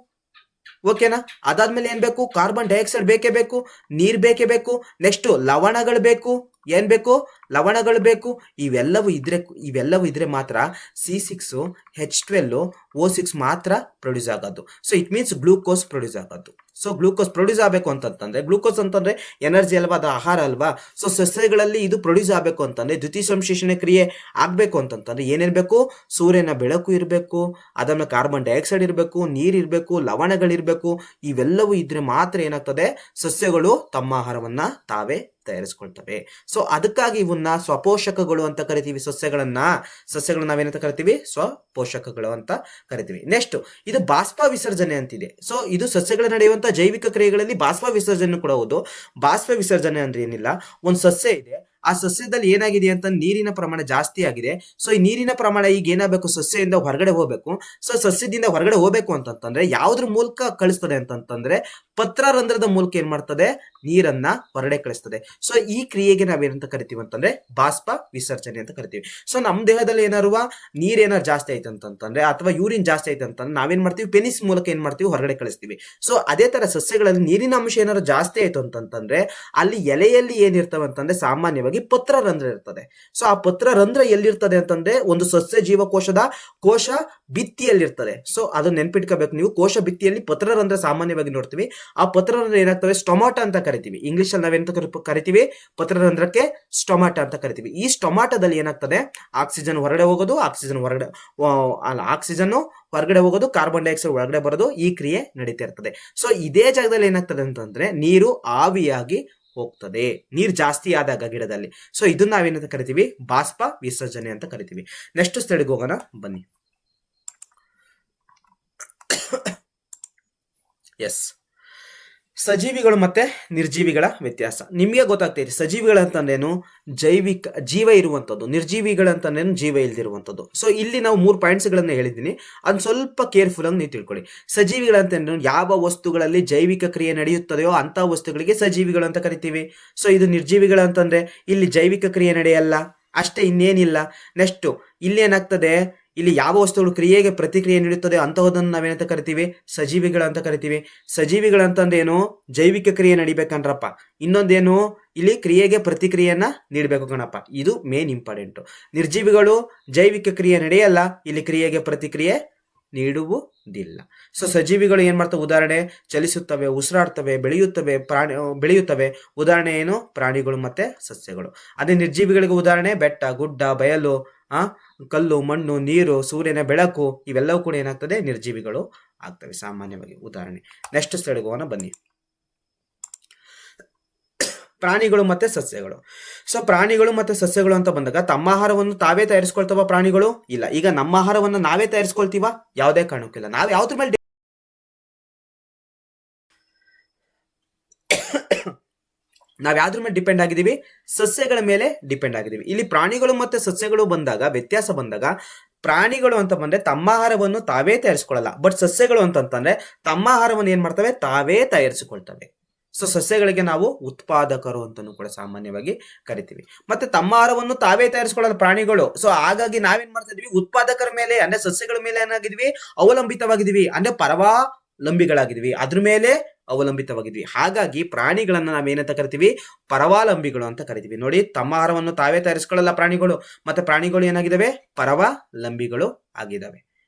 ಓಕೆನಾ? ಅದಾದ್ಮೇಲೆ ಏನ್ ಬೇಕು? ಕಾರ್ಬನ್ ಡೈಆಕ್ಸೈಡ್ ಬೇಕೇ ಬೇಕು, ನೀರ್ ಬೇಕೇ ಬೇಕು, ನೆಕ್ಸ್ಟ್ ಲವಣಗಳು ಬೇಕು. ಏನ್ ಬೇಕು? ಲವಣಗಳು ಬೇಕು. ಇವೆಲ್ಲವೂ ಇದ್ರೆ ಮಾತ್ರ C6, H12, O6 ಮಾತ್ರ ಪ್ರೊಡ್ಯೂಸ್ ಆಗೋದು. So it means glucose produce ಆಗೋದು. ಸೊ ಗ್ಲೂಕೋಸ್ ಪ್ರೊಡ್ಯೂಸ್ ಆಗಬೇಕು ಅಂತಂದ್ರೆ, ಗ್ಲೂಕೋಸ್ ಅಂತಂದ್ರೆ ಎನರ್ಜಿ ಅಲ್ವಾ, ಅದು ಆಹಾರ ಅಲ್ವಾ. ಸೊ ಸಸ್ಯಗಳಲ್ಲಿ ಇದು ಪ್ರೊಡ್ಯೂಸ್ ಆಗಬೇಕು ಅಂತಂದ್ರೆ, ದ್ಯುತಿ ಸಂಶ್ಲೇಷಣೆ ಕ್ರಿಯೆ ಆಗ್ಬೇಕು ಅಂತಂತಂದ್ರೆ ಏನಿರ್ಬೇಕು? ಸೂರ್ಯನ ಬೆಳಕು ಇರಬೇಕು, ಅದನ್ನ ಕಾರ್ಬನ್ ಡೈಆಕ್ಸೈಡ್ ಇರಬೇಕು, ನೀರ್ ಇರಬೇಕು, ಲವಣಗಳಿರ್ಬೇಕು. ಇವೆಲ್ಲವೂ ಇದ್ರೆ ಮಾತ್ರ ಏನಾಗ್ತದೆ? ಸಸ್ಯಗಳು ತಮ್ಮ ಆಹಾರವನ್ನ ತಾವೇ ತಯಾರಿಸ್ಕೊಳ್ತವೆ. ಸೊ ಅದಕ್ಕಾಗಿ ಇವನ್ನ ಸ್ವಪೋಷಕಗಳು ಅಂತ ಕರಿತೀವಿ. ಸಸ್ಯಗಳನ್ನ ನಾವೇನಂತ ಕರಿತೀವಿ? ಸ್ವಪೋಷಕಗಳು ಅಂತ ಕರಿತೀವಿ. ನೆಕ್ಸ್ಟ್ ಇದು ಬಾಷ್ಪ ವಿಸರ್ಜನೆ ಅಂತಿದೆ. ಸೊ ಇದು ಸಸ್ಯಗಳ ನಡೆಯುವಂತ ಜೈವಿಕ ಕ್ರಿಯೆಗಳಲ್ಲಿ ಬಾಷ್ಪ ವಿಸರ್ಜನೆ ಕೂಡ ಹೌದು. ಬಾಷ್ಪ ವಿಸರ್ಜನೆ ಅಂದ್ರೆ ಏನಿಲ್ಲ, ಒಂದು ಸಸ್ಯ ಇದೆ, ಆ ಸಸ್ಯದಲ್ಲಿ ಏನಾಗಿದೆ ಅಂತ ನೀರಿನ ಪ್ರಮಾಣ ಜಾಸ್ತಿ ಆಗಿದೆ. ಸೊ ಈ ನೀರಿನ ಪ್ರಮಾಣ ಈಗ ಏನಾಗಬೇಕು? ಸಸ್ಯದಿಂದ ಹೊರಗಡೆ ಹೋಗ್ಬೇಕು. ಸೊ ಸಸ್ಯದಿಂದ ಹೊರಗಡೆ ಹೋಗ್ಬೇಕು ಅಂತಂತಂದ್ರೆ ಯಾವ್ದ್ರ ಮೂಲಕ ಕಳಿಸ್ತದೆ ಅಂತಂತಂದ್ರೆ ಪತ್ರರಂಧ್ರದ ಮೂಲಕ ಏನ್ ಮಾಡ್ತದೆ? ನೀರನ್ನ ಹೊರಗಡೆ ಕಳಿಸ್ತದೆ. ಸೊ ಈ ಕ್ರಿಯೆಗೆ ನಾವೇನಂತ ಕರಿತೀವಿ ಅಂತಂದ್ರೆ ಬಾಷ್ಪ ವಿಸರ್ಜನೆ ಅಂತ ಕರಿತೀವಿ. ಸೊ ನಮ್ಮ ದೇಹದಲ್ಲಿ ಏನಾರುವ ನೀರೇನಾರು ಜಾಸ್ತಿ ಆಯ್ತು ಅಂತಂತಂದ್ರೆ ಅಥವಾ ಯೂರಿನ್ ಜಾಸ್ತಿ ಆಯ್ತು ಅಂತಂದ್ರೆ ನಾವೇನ್ ಮಾಡ್ತೀವಿ? ಪೆನಿಸ್ ಮೂಲಕ ಏನ್ ಮಾಡ್ತೀವಿ? ಹೊರಗಡೆ ಕಳಿಸ್ತೀವಿ. ಸೊ ಅದೇ ತರ ಸಸ್ಯಗಳಲ್ಲಿ ನೀರಿನ ಅಂಶ ಏನಾದ್ರು ಜಾಸ್ತಿ ಆಯ್ತು ಅಂತಂತಂದ್ರೆ ಅಲ್ಲಿ ಎಲೆಯಲ್ಲಿ ಏನಿರ್ತವೆ ಅಂತಂದ್ರೆ ಸಾಮಾನ್ಯವಾಗಿ ಪತ್ರರಂಧ್ರ ಇರ್ತದೆ. ಸೊ ಆ ಪತ್ರರಂಧ್ರ ಎಲ್ಲಿರ್ತದೆ ಅಂತಂದ್ರೆ ಒಂದು ಸಸ್ಯ ಜೀವಕೋಶದ ಕೋಶ ಭಿತ್ತಿಯಲ್ಲಿರ್ತದೆ. ಸೊ ಅದನ್ನ ನೆನ್ಪಿಟ್ಕೋಬೇಕು ನೀವು. ಕೋಶ ಭಿತ್ತಿಯಲ್ಲಿ ಪತ್ರರಂಧ್ರ ಸಾಮಾನ್ಯವಾಗಿ ನೋಡ್ತೀವಿ. ಆ ಪತ್ರರಂಧ್ರ ಏನಾಗ್ತವೆ? ಸ್ಟೊಮಾಟ ಅಂತ ಕರಿತೀವಿ. ಇಂಗ್ಲಿಷ್ ಅಲ್ಲಿ ನಾವೇನಂತ ಕರಿತೀವಿ? ಪತ್ರರಂಧ್ರಕ್ಕೆ ಸ್ಟೊಮಾಟ ಅಂತ ಕರಿತೀವಿ. ಈ ಸ್ಟೊಮಾಟದಲ್ಲಿ ಏನಾಗ್ತದೆ? ಆಕ್ಸಿಜನ್ ಹೊರಗಡೆ ಹೋಗೋದು, ಆಕ್ಸಿಜನ್ ಹೊರಗಡೆ ಹೋಗೋದು, ಕಾರ್ಬನ್ ಡೈಆಕ್ಸೈಡ್ ಒಳಗಡೆ ಬರೋದು, ಈ ಕ್ರಿಯೆ ನಡೀತಾ ಇರ್ತದೆ. ಸೊ ಇದೇ ಜಾಗದಲ್ಲಿ ಏನಾಗ್ತದೆ ಅಂತಂದ್ರೆ ನೀರು ಆವಿಯಾಗಿ ಹೋಗ್ತದೆ, ನೀರು ಜಾಸ್ತಿ ಆದಾಗ ಗಿಡದಲ್ಲಿ. ಸೊ ಇದನ್ನ ನಾವೇನಂತ ಕರಿತೀವಿ? ಬಾಷ್ಪ ವಿಸರ್ಜನೆ ಅಂತ ಕರಿತೀವಿ. ನೆಕ್ಸ್ಟ್ ಸ್ಲೈಡ್ಗೆ ಹೋಗೋಣ ಬನ್ನಿ. ಎಸ್, ಸಜೀವಿಗಳು ಮತ್ತೆ ನಿರ್ಜೀವಿಗಳ ವ್ಯತ್ಯಾಸ ನಿಮಗೆ ಗೊತ್ತಾಗ್ತೈತಿ. ಸಜೀವಿಗಳಂತಂದೇನು? ಜೈವಿಕ ಜೀವ ಇರುವಂಥದ್ದು. ನಿರ್ಜೀವಿಗಳಂತಂದೇನು? ಜೀವ ಇಲ್ದಿರುವಂಥದ್ದು. ಸೊ ಇಲ್ಲಿ ನಾವು 3 ಪಾಯಿಂಟ್ಸ್ಗಳನ್ನ ಹೇಳಿದ್ದೀನಿ, ಅದನ್ನ ಸ್ವಲ್ಪ ಕೇರ್ಫುಲ್ ಆಗಿ ನೀವು ತಿಳ್ಕೊಳ್ಳಿ. ಸಜೀವಿಗಳಂತಂದ್ರೆ ಯಾವ ವಸ್ತುಗಳಲ್ಲಿ ಜೈವಿಕ ಕ್ರಿಯೆ ನಡೆಯುತ್ತದೆಯೋ ಅಂತ ವಸ್ತುಗಳಿಗೆ ಸಜೀವಿಗಳು ಅಂತ ಕರಿತೀವಿ. ಸೊ ಇದು ನಿರ್ಜೀವಿಗಳಂತಂದ್ರೆ ಇಲ್ಲಿ ಜೈವಿಕ ಕ್ರಿಯೆ ನಡೆಯಲ್ಲ ಅಷ್ಟೇ, ಇನ್ನೇನಿಲ್ಲ. ನೆಕ್ಸ್ಟ್ ಇಲ್ಲಿ ಏನಾಗ್ತದೆ? ಇಲ್ಲಿ ಯಾವ ವಸ್ತುಗಳು ಕ್ರಿಯೆಗೆ ಪ್ರತಿಕ್ರಿಯೆ ನೀಡುತ್ತದೆ ಅಂತಹದನ್ನು ನಾವೇನಂತ ಕರಿತೀವಿ? ಸಜೀವಿಗಳಂತ ಕರಿತೀವಿ. ಸಜೀವಿಗಳಂತಂದ್ರೆ ಏನು? ಜೈವಿಕ ಕ್ರಿಯೆ ನಡಿಬೇಕಂದ್ರಪ್ಪ. ಇನ್ನೊಂದೇನು? ಇಲ್ಲಿ ಕ್ರಿಯೆಗೆ ಪ್ರತಿಕ್ರಿಯೆಯನ್ನ ನೀಡಬೇಕು ಕಣಪ್ಪ. ಇದು ಮೇನ್ ಇಂಪಾರ್ಟೆಂಟ್. ನಿರ್ಜೀವಿಗಳು ಜೈವಿಕ ಕ್ರಿಯೆ ನಡೆಯಲ್ಲ, ಇಲ್ಲಿ ಕ್ರಿಯೆಗೆ ಪ್ರತಿಕ್ರಿಯೆ ನೀಡುವುದಿಲ್ಲ. ಸೊ ಸಜೀವಿಗಳು ಏನ್ ಮಾಡ್ತವೆ? ಉದಾಹರಣೆ, ಚಲಿಸುತ್ತವೆ, ಉಸಿರಾಡ್ತವೆ, ಬೆಳೆಯುತ್ತವೆ. ಉದಾಹರಣೆ ಏನು? ಪ್ರಾಣಿಗಳು ಮತ್ತೆ ಸಸ್ಯಗಳು. ಅದೇ ನಿರ್ಜೀವಿಗಳಿಗೆ ಉದಾಹರಣೆ ಬೆಟ್ಟ, ಗುಡ್ಡ, ಬಯಲು, ಕಲ್ಲು, ಮಣ್ಣು, ನೀರು, ಸೂರ್ಯನ ಬೆಳಕು, ಇವೆಲ್ಲವೂ ಕೂಡ ಏನಾಗ್ತದೆ? ನಿರ್ಜೀವಿಗಳು ಆಗ್ತವೆ ಸಾಮಾನ್ಯವಾಗಿ. ಉದಾಹರಣೆ. ನೆಕ್ಸ್ಟ್ ಸ್ಲೈಡ್ಗೆ ಹೋಗೋಣ ಬನ್ನಿ. ಪ್ರಾಣಿಗಳು ಮತ್ತೆ ಸಸ್ಯಗಳು. ಸೊ ಪ್ರಾಣಿಗಳು ಮತ್ತೆ ಸಸ್ಯಗಳು ಅಂತ ಬಂದಾಗ ತಮ್ಮ ಆಹಾರವನ್ನು ತಾವೇ ತಯಾರಿಸ್ಕೊಳ್ತಾವ ಪ್ರಾಣಿಗಳು? ಇಲ್ಲ. ಈಗ ನಮ್ಮ ಆಹಾರವನ್ನು ನಾವೇ ತಯಾರಿಸ್ಕೊಳ್ತೀವ? ಯಾವುದೇ ಕಾರಣಕ್ಕಿಲ್ಲ. ನಾವು ಯಾವ್ದ್ರ ಮೇಲೆ ಡಿಪೆಂಡ್ ಆಗಿದ್ದೀವಿ? ಸಸ್ಯಗಳ ಮೇಲೆ ಡಿಪೆಂಡ್ ಆಗಿದ್ದೀವಿ. ಇಲ್ಲಿ ಪ್ರಾಣಿಗಳು ಮತ್ತೆ ಸಸ್ಯಗಳು ಬಂದಾಗ ವ್ಯತ್ಯಾಸ ಬಂದಾಗ, ಪ್ರಾಣಿಗಳು ಅಂತ ಬಂದ್ರೆ ತಮ್ಮ ಆಹಾರವನ್ನು ತಾವೇ ತಯಾರಿಸ್ಕೊಳ್ಳಲ್ಲ. ಬಟ್ ಸಸ್ಯಗಳು ಅಂತಂತಂದ್ರೆ ತಮ್ಮ ಆಹಾರವನ್ನು ಏನ್ ಮಾಡ್ತವೆ? ತಾವೇ ತಯಾರಿಸಿಕೊಳ್ತವೆ. ಸೊ ಸಸ್ಯಗಳಿಗೆ ನಾವು ಉತ್ಪಾದಕರು ಅಂತಾನೂ ಕೂಡ ಸಾಮಾನ್ಯವಾಗಿ ಕರಿತೀವಿ. ಮತ್ತೆ ತಮ್ಮ ಆಹಾರವನ್ನು ತಾವೇ ತಯಾರಿಸ್ಕೊಳ್ಳಲ್ಲ ಪ್ರಾಣಿಗಳು. ಸೊ ಹಾಗಾಗಿ ನಾವೇನ್ ಮಾಡ್ತಾ ಇದೀವಿ? ಉತ್ಪಾದಕರ ಮೇಲೆ, ಅಂದ್ರೆ ಸಸ್ಯಗಳ ಮೇಲೆ ಏನಾಗಿದ್ವಿ? ಅವಲಂಬಿತವಾಗಿದ್ವಿ. ಅಂದ್ರೆ ಪರಾವಲಂಬಿಗಳಾಗಿದ್ವಿ, ಅದ್ರ ಮೇಲೆ ಅವಲಂಬಿತವಾಗಿದ್ವಿ. ಹಾಗಾಗಿ ಪ್ರಾಣಿಗಳನ್ನ ನಾವೇನಂತ ಕರಿತೀವಿ? ಪರಾವಲಂಬಿಗಳು ಅಂತ ಕರಿತೀವಿ. ನೋಡಿ, ತಮ್ಮ ಆಹಾರವನ್ನು ತಾವೇ ತಯಾರಿಸ್ಕೊಳ್ಳಲ್ಲ ಪ್ರಾಣಿಗಳು, ಮತ್ತೆ ಪ್ರಾಣಿಗಳು ಏನಾಗಿದ್ದಾವೆ? ಪರಾವಲಂಬಿಗಳು ಆಗಿದ್ದಾವೆ.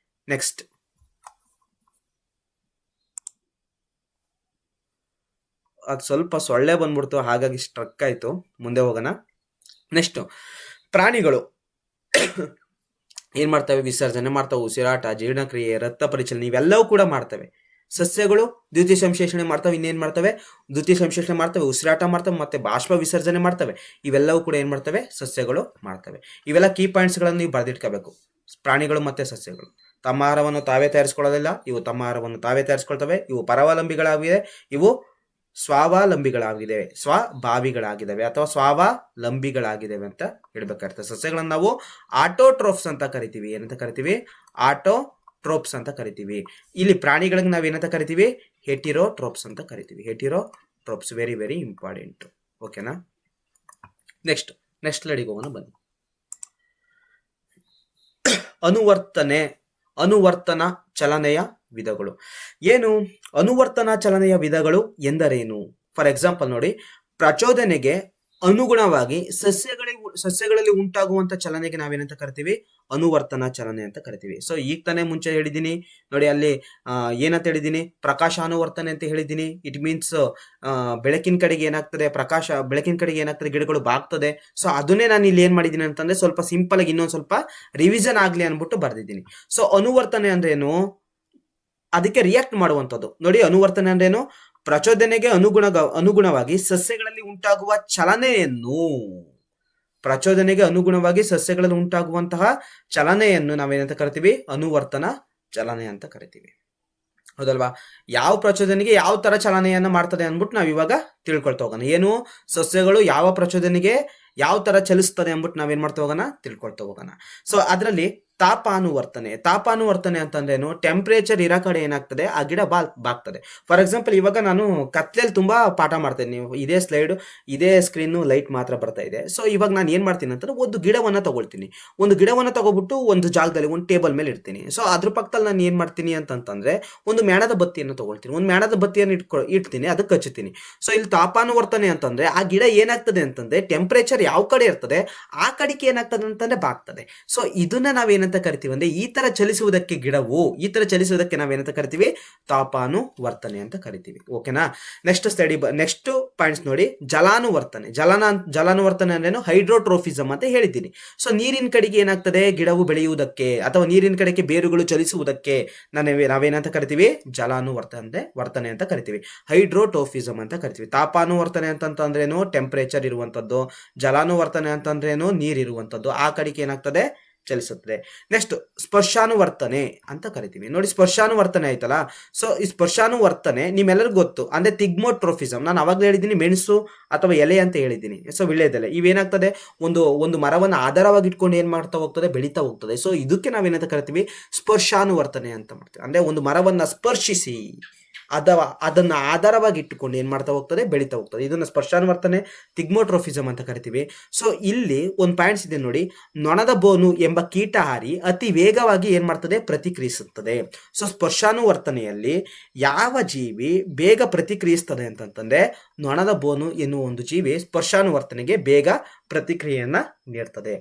ನೆಕ್ಸ್ಟ್, ಅದು ಸ್ವಲ್ಪ ಸೊಳ್ಳೆ ಬಂದ್ಬಿಡ್ತು, ಹಾಗಾಗಿ ಸ್ಟ್ರಕ್ ಆಯ್ತು. ಮುಂದೆ ಹೋಗೋಣ. ನೆಕ್ಸ್ಟ್, ಪ್ರಾಣಿಗಳು ಏನ್ ಮಾಡ್ತವೆ? ವಿಸರ್ಜನೆ ಮಾಡ್ತವೆ, ಉಸಿರಾಟ, ಜೀರ್ಣಕ್ರಿಯೆ, ರಕ್ತ ಪರಿಚಲನೆ ಇವೆಲ್ಲವೂ ಕೂಡ ಮಾಡ್ತವೆ. ಸಸ್ಯಗಳು ದ್ಯುತಿ ಸಂಶ್ಲೇಷಣೆ ಮಾಡ್ತವೆ. ಇನ್ನೇನ್ ಮಾಡ್ತವೆ? ದ್ಯುತಿ ಸಂಶ್ಲೇಷಣೆ ಮಾಡ್ತವೆ, ಉಸಿರಾಟ ಮಾಡ್ತವೆ, ಮತ್ತೆ ಬಾಷ್ಪ ವಿಸರ್ಜನೆ ಮಾಡ್ತವೆ. ಇವೆಲ್ಲವೂ ಕೂಡ ಏನ್ ಮಾಡ್ತವೆ? ಸಸ್ಯಗಳು ಮಾಡ್ತವೆ. ಇವೆಲ್ಲ ಕೀ ಪಾಯಿಂಟ್ಸ್ ಗಳನ್ನು ನೀವು ಬರೆದಿಟ್ಕೋಬೇಕು. ಪ್ರಾಣಿಗಳು ಮತ್ತೆ ಸಸ್ಯಗಳು ತಮ್ಮ ಆಹಾರವನ್ನು ತಾವೇ ತಯಾರಿಸ್ಕೊಳ್ಳೋದಿಲ್ಲ, ಇವು ತಮ್ಮ ಆಹಾರವನ್ನು ತಾವೇ ತಯಾರಿಸ್ಕೊಳ್ತವೆ. ಇವು ಪರಾವಲಂಬಿಗಳಾಗಿವೆ, ಇವು ಸ್ವಾವಲಂಬಿಗಳಾಗಿದ್ದಾವೆ, ಸ್ವಭಾವಿಗಳಾಗಿದ್ದಾವೆ ಅಥವಾ ಸ್ವಾವಲಂಬಿಗಳಾಗಿದ್ದಾವೆ ಅಂತ ಹೇಳ್ಬೇಕಾಗ್ತದೆ. ಸಸ್ಯಗಳನ್ನು ನಾವು ಆಟೋಟ್ರೋಫ್ಸ್ ಅಂತ ಕರಿತೀವಿ. ಏನಂತ ಕರಿತೀವಿ? ಆಟೋಟ್ರೋಪ್ಸ್ ಅಂತ ಕರಿತೀವಿ. ಇಲ್ಲಿ ಪ್ರಾಣಿಗಳಿಗೆ ನಾವೇನಂತ ಕರಿತೀವಿ? ಹೆಟಿರೋಟ್ರೋಪ್ಸ್ ಅಂತ ಕರಿತೀವಿ. Heterotrophs very very important. ಓಕೆನಾ? ನೆಕ್ಸ್ಟ್ ಸ್ಲೈಡಿಗೆ ಹೋಗೋಣ ಬನ್ನಿ. ಅನುವರ್ತನ ಚಲನೆಯ ವಿಧಗಳು. ಏನು ಅನುವರ್ತನ ಚಲನೆಯ ವಿಧಗಳು ಎಂದರೇನು? ಫಾರ್ ಎಕ್ಸಾಂಪಲ್ ನೋಡಿ, ಪ್ರಚೋದನೆಗೆ ಅನುಗುಣವಾಗಿ ಸಸ್ಯಗಳಲ್ಲಿ ಉಂಟಾಗುವಂತ ಚಲನೆಗೆ ನಾವೇನಂತ ಕರಿತೀವಿ? ಅನುವರ್ತನ ಚಲನೆ ಅಂತ ಕರಿತೀವಿ. ಸೊ ಈಗ ತಾನೇ ಮುಂಚೆ ಹೇಳಿದ್ದೀನಿ ನೋಡಿ, ಅಲ್ಲಿ ಏನಂತ ಹೇಳಿದ್ದೀನಿ? ಪ್ರಕಾಶಾನುವರ್ತನೆ ಅಂತ ಹೇಳಿದ್ದೀನಿ. ಇಟ್ ಮೀನ್ಸ್ ಬೆಳಕಿನ ಕಡೆಗೆ ಏನಾಗ್ತದೆ? ಬೆಳಕಿನ ಕಡೆಗೆ ಏನಾಗ್ತದೆ? ಗಿಡಗಳು ಬಾಗ್ತದೆ. ಸೊ ಅದನ್ನೇ ನಾನು ಇಲ್ಲಿ ಏನ್ ಮಾಡಿದ್ದೀನಿ ಅಂತಂದ್ರೆ, ಸ್ವಲ್ಪ ಸಿಂಪಲ್ ಆಗಿ ಇನ್ನೊಂದು ಸ್ವಲ್ಪ ರಿವಿಷನ್ ಆಗ್ಲಿ ಅನ್ಬಿಟ್ಟು ಬರ್ದಿದ್ದೀನಿ. ಸೊ ಅನುವರ್ತನೆ ಅಂದ್ರೆ ಏನು? ಅದಕ್ಕೆ ರಿಯಾಕ್ಟ್ ಮಾಡುವಂಥದ್ದು. ನೋಡಿ, ಅನುವರ್ತನೆ ಅಂದ್ರೇನು? ಪ್ರಚೋದನೆಗೆ ಅನುಗುಣವಾಗಿ ಸಸ್ಯಗಳಲ್ಲಿ ಉಂಟಾಗುವ ಚಲನೆಯನ್ನು, ಪ್ರಚೋದನೆಗೆ ಅನುಗುಣವಾಗಿ ಸಸ್ಯಗಳಲ್ಲಿ ಉಂಟಾಗುವಂತಹ ಚಲನೆಯನ್ನು ನಾವೇನಂತ ಕರಿತೀವಿ? ಅನುವರ್ತನ ಚಲನೆ ಅಂತ ಕರಿತೀವಿ. ಹೌದಲ್ವಾ? ಯಾವ ಪ್ರಚೋದನೆಗೆ ಯಾವ ತರ ಚಲನೆಯನ್ನ ಮಾಡ್ತದೆ ಅಂದ್ಬಿಟ್ಟು ನಾವ್ ಇವಾಗ ತಿಳ್ಕೊಳ್ತಾ ಹೋಗೋಣ. ಏನು? ಸಸ್ಯಗಳು ಯಾವ ಪ್ರಚೋದನೆಗೆ ಯಾವ ತರ ಚಲಿಸ್ತದೆ ಅಂದ್ಬಿಟ್ಟು ನಾವೇನ್ ಮಾಡ್ತಾ ಹೋಗೋಣ? ತಿಳ್ಕೊಳ್ತಾ ಹೋಗೋಣ. ಸೊ ಅದರಲ್ಲಿ ತಾಪಾನುವರ್ತನೆ ಅಂತಂದ್ರೇನು? ಟೆಂಪರೇಚರ್ ಇರೋ ಕಡೆ ಏನಾಗ್ತದೆ? ಆ ಗಿಡ ಬಾಗ್ತದೆ. ಫಾರ್ ಎಕ್ಸಾಂಪಲ್, ಇವಾಗ ನಾನು ಕತ್ಲೆಯಲ್ಲಿ ತುಂಬಾ ಪಾಠ ಮಾಡ್ತೇನೆ. ನೀವು ಇದೇ ಸ್ಕ್ರೀನ್ ಲೈಟ್ ಮಾತ್ರ ಬರ್ತಾ ಇದೆ. ಸೊ ಇವಾಗ ನಾನು ಏನ್ ಮಾಡ್ತೀನಿ ಅಂತಂದ್ರೆ, ಒಂದು ಗಿಡವನ್ನ ತಗೊಳ್ತೀನಿ. ಒಂದು ಗಿಡವನ್ನ ತಗೊಬಿಟ್ಟು ಒಂದು ಜಾಗದಲ್ಲಿ ಒಂದು ಟೇಬಲ್ ಮೇಲೆ ಇಡ್ತೀನಿ. ಸೊ ಅದ್ರ ಪಕ್ಕದಲ್ಲಿ ನಾನು ಏನ್ ಮಾಡ್ತೀನಿ ಅಂತಂದ್ರೆ, ಒಂದು ಮೇಣದ ಬತ್ತಿಯನ್ನು ತಗೊಳ್ತೀನಿ. ಒಂದು ಮೇಣದ ಬತ್ತಿಯನ್ನು ಇಡ್ತೀನಿ, ಅದಕ್ಕೆ ಹಚ್ಚುತ್ತೀನಿ. ಸೊ ಇಲ್ಲಿ ತಾಪಾನುವರ್ತನೆ ಅಂತಂದ್ರೆ, ಆ ಗಿಡ ಏನಾಗ್ತದೆ ಅಂತಂದ್ರೆ, ಟೆಂಪರೇಚರ್ ಯಾವ ಕಡೆ ಇರ್ತದೆ ಆ ಕಡೆಗೆ ಏನಾಗ್ತದೆ ಅಂತಂದ್ರೆ ಬಾಗ್ತದೆ. ಸೊ ಇದನ್ನ ನಾವೇನಂತ ಕರಿತೀವಿ ಅಂದ್ರೆ, ಈ ತರ ಚಲಿಸುವುದಕ್ಕೆ ಗಿಡವು, ಈ ತರ ಚಲಿಸುವುದಕ್ಕೆ ನಾವೇನಂತ ಕರಿತೀವಿ? ತಾಪಾನುವರ್ತನೆ ಅಂತ ಕರಿತೀವಿ. ಓಕೆನಾ? ನೆಕ್ಸ್ಟ್ ಪಾಯಿಂಟ್ಸ್ ನೋಡಿ. ಜಲಾನುವರ್ತನೆ ಅಂದ್ರೇನು? ಹೈಡ್ರೋಟ್ರೋಫಿಸಮ್ ಅಂತ ಹೇಳಿದ್ದೀನಿ. ಸೊ ನೀರಿನ ಕಡೆಗೆ ಏನಾಗ್ತದೆ? ಗಿಡವು ಬೆಳೆಯುವುದಕ್ಕೆ ಅಥವಾ ನೀರಿನ ಕಡೆಗೆ ಬೇರುಗಳು ಚಲಿಸುವುದಕ್ಕೆ ನಾವೇನಂತ ಕರಿತೀವಿ? ವರ್ತನೆ ಅಂತ ಕರಿತೀವಿ. ಹೈಡ್ರೋಟ್ರೋಫಿಸಮ್ ಅಂತ ಕರಿತೀವಿ. ತಾಪಾನುವರ್ತನೆ ಅಂತಂದ್ರೇನು? ಟೆಂಪರೇಚರ್ ಇರುವಂತದ್ದು. ಜಲಾನುವರ್ತನೆ ಅಂತಂದ್ರೇನು? ನೀರಿರುವಂತದ್ದು. ಆ ಕಡೆಗೆ ಏನಾಗ್ತದೆ? ಚಲಿಸುತ್ತದೆ. ನೆಕ್ಸ್ಟ್, ಸ್ಪರ್ಶಾನುವರ್ತನೆ ಅಂತ ಕರಿತೀವಿ. ನೋಡಿ, ಸ್ಪರ್ಶಾನುವರ್ತನೆ ಆಯ್ತಲ್ಲ. ಸೊ ಈ ಸ್ಪರ್ಶಾನುವರ್ತನೆ ನಿಮ್ಮೆಲ್ಲರಿಗೂ ಗೊತ್ತು, ಅಂದ್ರೆ ತಿಗ್ಮೋಟ್ರೋಫಿಸಮ್. ನಾನು ಅವಾಗಲೇ ಹೇಳಿದ್ದೀನಿ, ಮೆಣಸು ಅಥವಾ ಎಲೆ ಅಂತ ಹೇಳಿದ್ದೀನಿ. ಸೊ ವಿಳ್ಯದೆಲೆ ಇವೇನಾಗ್ತದೆ? ಒಂದು ಮರವನ್ನು ಆಧಾರವಾಗಿ ಇಟ್ಕೊಂಡು ಏನ್ ಮಾಡ್ತಾ ಹೋಗ್ತದೆ? ಬೆಳೀತಾ ಹೋಗ್ತದೆ. ಸೊ ಇದಕ್ಕೆ ನಾವೇನಂತ ಕರಿತೀವಿ? ಸ್ಪರ್ಶಾನುವರ್ತನೆ ಅಂತ ಮಾಡ್ತೀವಿ. ಅಂದ್ರೆ ಒಂದು ಮರವನ್ನ ಸ್ಪರ್ಶಿಸಿ ಅಥವಾ ಅದನ್ನ ಆಧಾರವಾಗಿ ಇಟ್ಟುಕೊಂಡು ಏನ್ ಮಾಡ್ತಾ ಹೋಗ್ತದೆ, ಬೆಳೀತಾ ಹೋಗ್ತದೆ. ಇದನ್ನ ಸ್ಪರ್ಶಾನುವರ್ತನೆ, ತಿಗ್ಮೋಟ್ರೋಫಿಸಮ್ ಅಂತ ಕರಿತೀವಿ. ಸೊ ಇಲ್ಲಿ ಒಂದು ಪಾಯಿಂಟ್ಸ್ ಇದೆ ನೋಡಿ, ನೊಣದ ಬೋನು ಎಂಬ ಕೀಟ ಹಾರಿ ಅತಿ ವೇಗವಾಗಿ ಏನ್ ಮಾಡ್ತದೆ, ಪ್ರತಿಕ್ರಿಯಿಸುತ್ತದೆ. ಸೊ ಸ್ಪರ್ಶಾನುವರ್ತನೆಯಲ್ಲಿ ಯಾವ ಜೀವಿ ಬೇಗ ಪ್ರತಿಕ್ರಿಯಿಸ್ತದೆ ಅಂತಂತಂದ್ರೆ ನೊಣದ ಬೋನು ಎನ್ನುವ ಒಂದು ಜೀವಿ ಸ್ಪರ್ಶಾನುವರ್ತನೆಗೆ ಬೇಗ ಪ್ರತಿಕ್ರಿಯೆಯನ್ನ ನೀಡ್ತದೆ.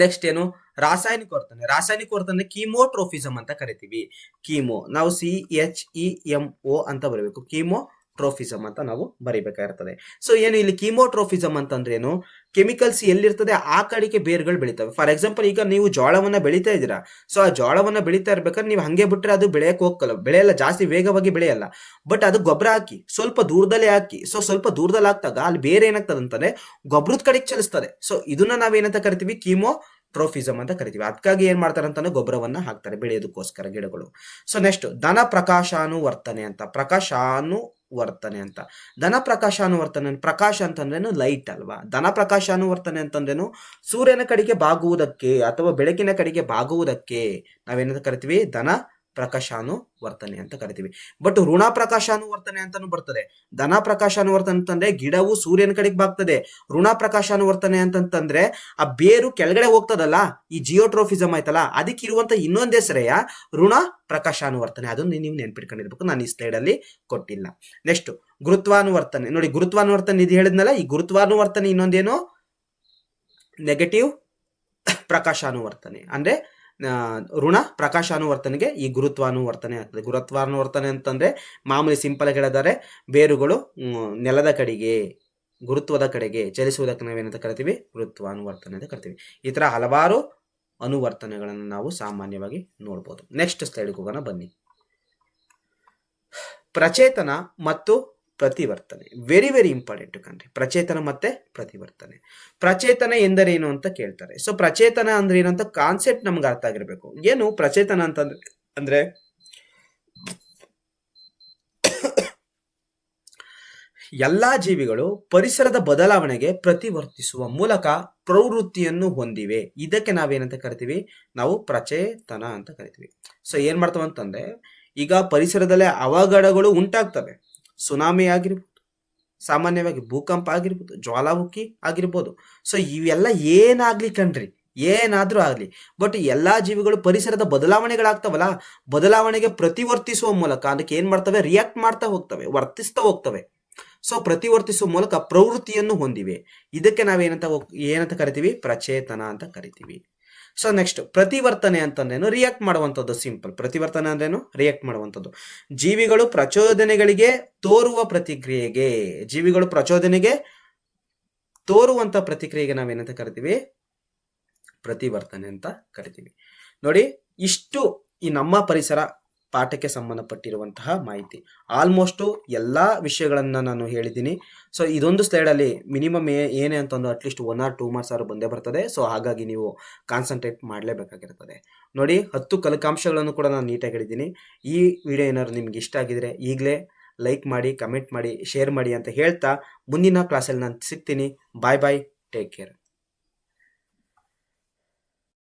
ನೆಕ್ಸ್ಟ್ ಏನು, ರಾಸಾಯನಿಕ ವರ್ತನೆ. ರಾಸಾಯನಿಕ ವರ್ತನೆ ಕೀಮೋಟ್ರೋಫಿಸಮ್ ಅಂತ ಕರಿತೀವಿ. ಕೀಮೋ ನಾವು CHEMO ಅಂತ ಬರಬೇಕು, ಕೀಮೋಟ್ರೋಫಿಸಮ್ ಅಂತ ನಾವು ಬರಿಬೇಕಾಗಿರ್ತದೆ. ಸೊ ಏನು ಇಲ್ಲಿ ಕೀಮೋಟ್ರೋಫಿಸಮ್ ಅಂತಂದ್ರೆ ಏನು, ಕೆಮಿಕಲ್ಸ್ ಎಲ್ಲಿರ್ತದೆ ಆ ಕಡೆಗೆ ಬೇರುಗಳು ಬೆಳಿತವೆ. ಫಾರ್ ಎಕ್ಸಾಂಪಲ್ ಈಗ ನೀವು ಜೋಳವನ್ನ ಬೆಳೀತಾ ಇದ್ದೀರಾ, ಸೊ ಆ ಜೋಳವನ್ನ ಬೆಳೀತಾ ಇರ್ಬೇಕಾದ್ರೆ ನೀವು ಹಂಗೆ ಬಿಟ್ರೆ ಅದು ಬೆಳೆಯಕ್ಕೆ ಹೋಗಲ್ಲ, ಬೆಳೆಯಲ್ಲ, ಜಾಸ್ತಿ ವೇಗವಾಗಿ ಬೆಳೆಯಲ್ಲ. ಬಟ್ ಅದು ಗೊಬ್ಬರ ಹಾಕಿ ಸ್ವಲ್ಪ ದೂರದಲ್ಲೇ ಹಾಕಿ, ಸೊ ಸ್ವಲ್ಪ ದೂರದಲ್ಲಿ ಹಾಕ್ದಾಗ ಅಲ್ಲಿ ಬೇರೆ ಏನಾಗ್ತದೆ ಅಂತಂದ್ರೆ ಗೊಬ್ಬರದ ಕಡೆಗೆ ಚಲಿಸ್ತದೆ. ಸೊ ಇದನ್ನ ನಾವೇನಂತ ಕರಿತೀವಿ, ಕೀಮೋಟ್ರೋಫಿಸಮ್ ಅಂತ ಕರಿತೀವಿ. ಅದಕ್ಕಾಗಿ ಏನ್ ಮಾಡ್ತಾರೆ ಅಂತಂದ್ರೆ ಗೊಬ್ಬರವನ್ನ ಹಾಕ್ತಾರೆ ಬೆಳೆಯೋದಕ್ಕೋಸ್ಕರ ಗಿಡಗಳು. ಸೊ ನೆಕ್ಸ್ಟ್ ಧನ ಪ್ರಕಾಶಾನುವರ್ತನೆ ಅಂತ. ಪ್ರಕಾಶಾನುವರ್ತನೆ ಅಂತ, ಧನ ಪ್ರಕಾಶಾನುವರ್ತನೆ, ಪ್ರಕಾಶ ಅಂತಂದ್ರೇನು ಲೈಟ್ ಅಲ್ವಾ. ಧನ ಪ್ರಕಾಶಾನುವರ್ತನೆ ಅಂತಂದ್ರೇನು ಸೂರ್ಯನ ಕಡೆಗೆ ಬಾಗುವುದಕ್ಕೆ ಅಥವಾ ಬೆಳಕಿನ ಕಡೆಗೆ ಬಾಗುವುದಕ್ಕೆ ನಾವೇನಂತ ಕರಿತೀವಿ, ಧನ ಪ್ರಕಾಶಾನುವರ್ತನೆ ಅಂತ ಕರಿತೀವಿ. ಬಟ್ ಋಣ ಪ್ರಕಾಶಾನುವರ್ತನೆ ಅಂತಾನು ಬರ್ತದೆ. ಧನ ಪ್ರಕಾಶಾನುವರ್ತನೆ ಅಂತಂದ್ರೆ ಗಿಡವು ಸೂರ್ಯನ ಕಡೆಗೆ ಬಾಗ್ತದೆ. ಋಣ ಪ್ರಕಾಶಾನುವರ್ತನೆ ಅಂತಂದ್ರೆ ಆ ಬೇರು ಕೆಳಗಡೆ ಹೋಗ್ತದಲ್ಲ, ಈ ಜಿಯೋಟ್ರೋಫಿಸಮ್ ಆಯ್ತಲ್ಲ, ಅದಕ್ಕೆ ಇರುವಂತ ಇನ್ನೊಂದ್ ಹೆಸರೆಯ ಋಣ ಪ್ರಕಾಶಾನುವರ್ತನೆ. ಅದನ್ನು ನೀವು ನೆನ್ಪಿಟ್ಕೊಂಡಿರ್ಬೇಕು, ನಾನು ಈ ಸ್ಲೈಡ್ ಅಲ್ಲಿ ಕೊಟ್ಟಿಲ್ಲ. ನೆಕ್ಸ್ಟ್ ಗುರುತ್ವಾನುವರ್ತನೆ. ನೋಡಿ ಗುರುತ್ವಾನುವರ್ತನೆ ಇದು ಹೇಳಿದ್ನಲ್ಲ, ಈ ಗುರುತ್ವಾನುವರ್ತನೆ ಇನ್ನೊಂದೇನು, ನೆಗೆಟಿವ್ ಪ್ರಕಾಶಾನುವರ್ತನೆ ಅಂದ್ರೆ ಋಣ ಪ್ರಕಾಶಾನುವರ್ತನೆಗೆ ಈ ಗುರುತ್ವಾನುವರ್ತನೆ ಆಗ್ತದೆ. ಗುರುತ್ವಾನುವರ್ತನೆ ಅಂತಂದ್ರೆ ಮಾಮೂಲಿ ಸಿಂಪಲ್ ಹೇಳಿದರೆ ಬೇರುಗಳು ನೆಲದ ಕಡೆಗೆ, ಗುರುತ್ವದ ಕಡೆಗೆ ಚಲಿಸುವುದಕ್ಕೆ ನಾವೇನಂತ ಕರಿತೀವಿ, ಗುರುತ್ವಾನುವರ್ತನೆ ಅಂತ ಕರಿತೀವಿ. ಈ ತರ ಹಲವಾರು ಅನುವರ್ತನೆಗಳನ್ನು ನಾವು ಸಾಮಾನ್ಯವಾಗಿ ನೋಡ್ಬೋದು. ನೆಕ್ಸ್ಟ್ ಸ್ಲೈಡ್ಗೆ ಹೋಗೋಣ ಬನ್ನಿ. ಪ್ರಚೇತನ ಮತ್ತು ಪ್ರತಿವರ್ತನೆ ವೆರಿ ವೆರಿ ಇಂಪಾರ್ಟೆಂಟ್ ಕಂಡ್ರಿ. ಪ್ರಚೇತನ ಮತ್ತೆ ಪ್ರತಿವರ್ತನೆ. ಪ್ರಚೇತನ ಎಂದರೇನು ಅಂತ ಕೇಳ್ತಾರೆ. ಸೊ ಪ್ರಚೇತನ ಅಂದ್ರೆ ಏನು ಅಂತ ಕಾನ್ಸೆಪ್ಟ್ ನಮ್ಗೆ ಅರ್ಥ ಆಗಿರ್ಬೇಕು. ಏನು ಪ್ರಚೇತನ ಅಂತಂದ್ರೆ ಅಂದ್ರೆ ಎಲ್ಲಾ ಜೀವಿಗಳು ಪರಿಸರದ ಬದಲಾವಣೆಗೆ ಪ್ರತಿವರ್ತಿಸುವ ಮೂಲಕ ಪ್ರವೃತ್ತಿಯನ್ನು ಹೊಂದಿವೆ. ಇದಕ್ಕೆ ನಾವೇನಂತ ಕರಿತೀವಿ, ನಾವು ಪ್ರಚೇತನ ಅಂತ ಕರಿತೀವಿ. ಸೊ ಏನ್ ಮಾಡ್ತವೆ ಅಂತಂದ್ರೆ, ಈಗ ಪರಿಸರದಲ್ಲೇ ಅವಘಡಗಳು ಉಂಟಾಗ್ತವೆ. ಸುನಾಮಿ ಆಗಿರ್ಬೋದು, ಸಾಮಾನ್ಯವಾಗಿ ಭೂಕಂಪ ಆಗಿರ್ಬೋದು, ಜ್ವಾಲಾಮುಖಿ ಆಗಿರ್ಬೋದು. ಸೊ ಇವೆಲ್ಲ ಏನಾಗ್ಲಿ ಕಣ್ರಿ, ಏನಾದ್ರೂ ಆಗ್ಲಿ, ಬಟ್ ಎಲ್ಲಾ ಜೀವಿಗಳು ಪರಿಸರದ ಬದಲಾವಣೆಗಳಾಗ್ತವಲ್ಲ, ಬದಲಾವಣೆಗೆ ಪ್ರತಿವರ್ತಿಸುವ ಮೂಲಕ ಅದಕ್ಕೆ ಏನ್ ಮಾಡ್ತವೆ, ರಿಯಾಕ್ಟ್ ಮಾಡ್ತಾ ಹೋಗ್ತವೆ, ವರ್ತಿಸ್ತಾ ಹೋಗ್ತವೆ. ಸೊ ಪ್ರತಿವರ್ತಿಸುವ ಮೂಲಕ ಪ್ರವೃತ್ತಿಯನ್ನು ಹೊಂದಿವೆ. ಇದಕ್ಕೆ ಏನಂತ ಕರಿತೀವಿ, ಪ್ರಚೇತನ ಅಂತ ಕರಿತೀವಿ. ಸೊ ನೆಕ್ಸ್ಟ್ ಪ್ರತಿವರ್ತನೆ ಅಂತಂದ್ರೇನು, ರಿಯಾಕ್ಟ್ ಮಾಡುವಂಥದ್ದು. ಸಿಂಪಲ್. ಪ್ರತಿವರ್ತನೆ ಅಂದ್ರೇನು, ರಿಯಾಕ್ಟ್ ಮಾಡುವಂಥದ್ದು. ಜೀವಿಗಳು ಪ್ರಚೋದನೆಗಳಿಗೆ ತೋರುವ ಪ್ರತಿಕ್ರಿಯೆಗೆ, ಜೀವಿಗಳು ಪ್ರಚೋದನೆಗೆ ತೋರುವಂತ ಪ್ರತಿಕ್ರಿಯೆಗೆ ನಾವೇನಂತ ಕರಿತೀವಿ, ಪ್ರತಿವರ್ತನೆ ಅಂತ ಕರಿತೀವಿ. ನೋಡಿ, ಇಷ್ಟು ಈ ನಮ್ಮ ಪರಿಸರ ಪಾಠಕ್ಕೆ ಸಂಬಂಧಪಟ್ಟಿರುವಂತಹ ಮಾಹಿತಿ. ಆಲ್ಮೋಸ್ಟ್ ಎಲ್ಲಾ ವಿಷಯಗಳನ್ನ ನಾನು ಹೇಳಿದ್ದೀನಿ. ಸೊ ಇದೊಂದು ಸ್ಲೈಡ್ ಅಲ್ಲಿ ಮಿನಿಮಮ್ ಏನೇ ಅಂತಂದು ಅಟ್ಲೀಸ್ಟ್ 1 or 2 ಮಾರ್ಕ್ಸ್ ಆದ್ರೂ ಬಂದೇ ಬರ್ತದೆ. ಸೊ ಹಾಗಾಗಿ ನೀವು ಕಾನ್ಸಂಟ್ರೇಟ್ ಮಾಡಲೇಬೇಕಾಗಿರ್ತದೆ. ನೋಡಿ, 10 ಕಲಿಕಾಂಶಗಳನ್ನು ಕೂಡ ನಾನು ನೀಟಾಗಿ ಹೇಳಿದ್ದೀನಿ. ಈ ವಿಡಿಯೋ ಏನಾದ್ರು ನಿಮ್ಗೆ ಇಷ್ಟ ಆಗಿದ್ರೆ ಈಗಲೇ ಲೈಕ್ ಮಾಡಿ, ಕಮೆಂಟ್ ಮಾಡಿ, ಶೇರ್ ಮಾಡಿ ಅಂತ ಹೇಳ್ತಾ ಮುಂದಿನ ಕ್ಲಾಸಲ್ಲಿ ನಾನು ಸಿಗ್ತೀನಿ. ಬಾಯ್ ಬಾಯ್, ಟೇಕ್ ಕೇರ್.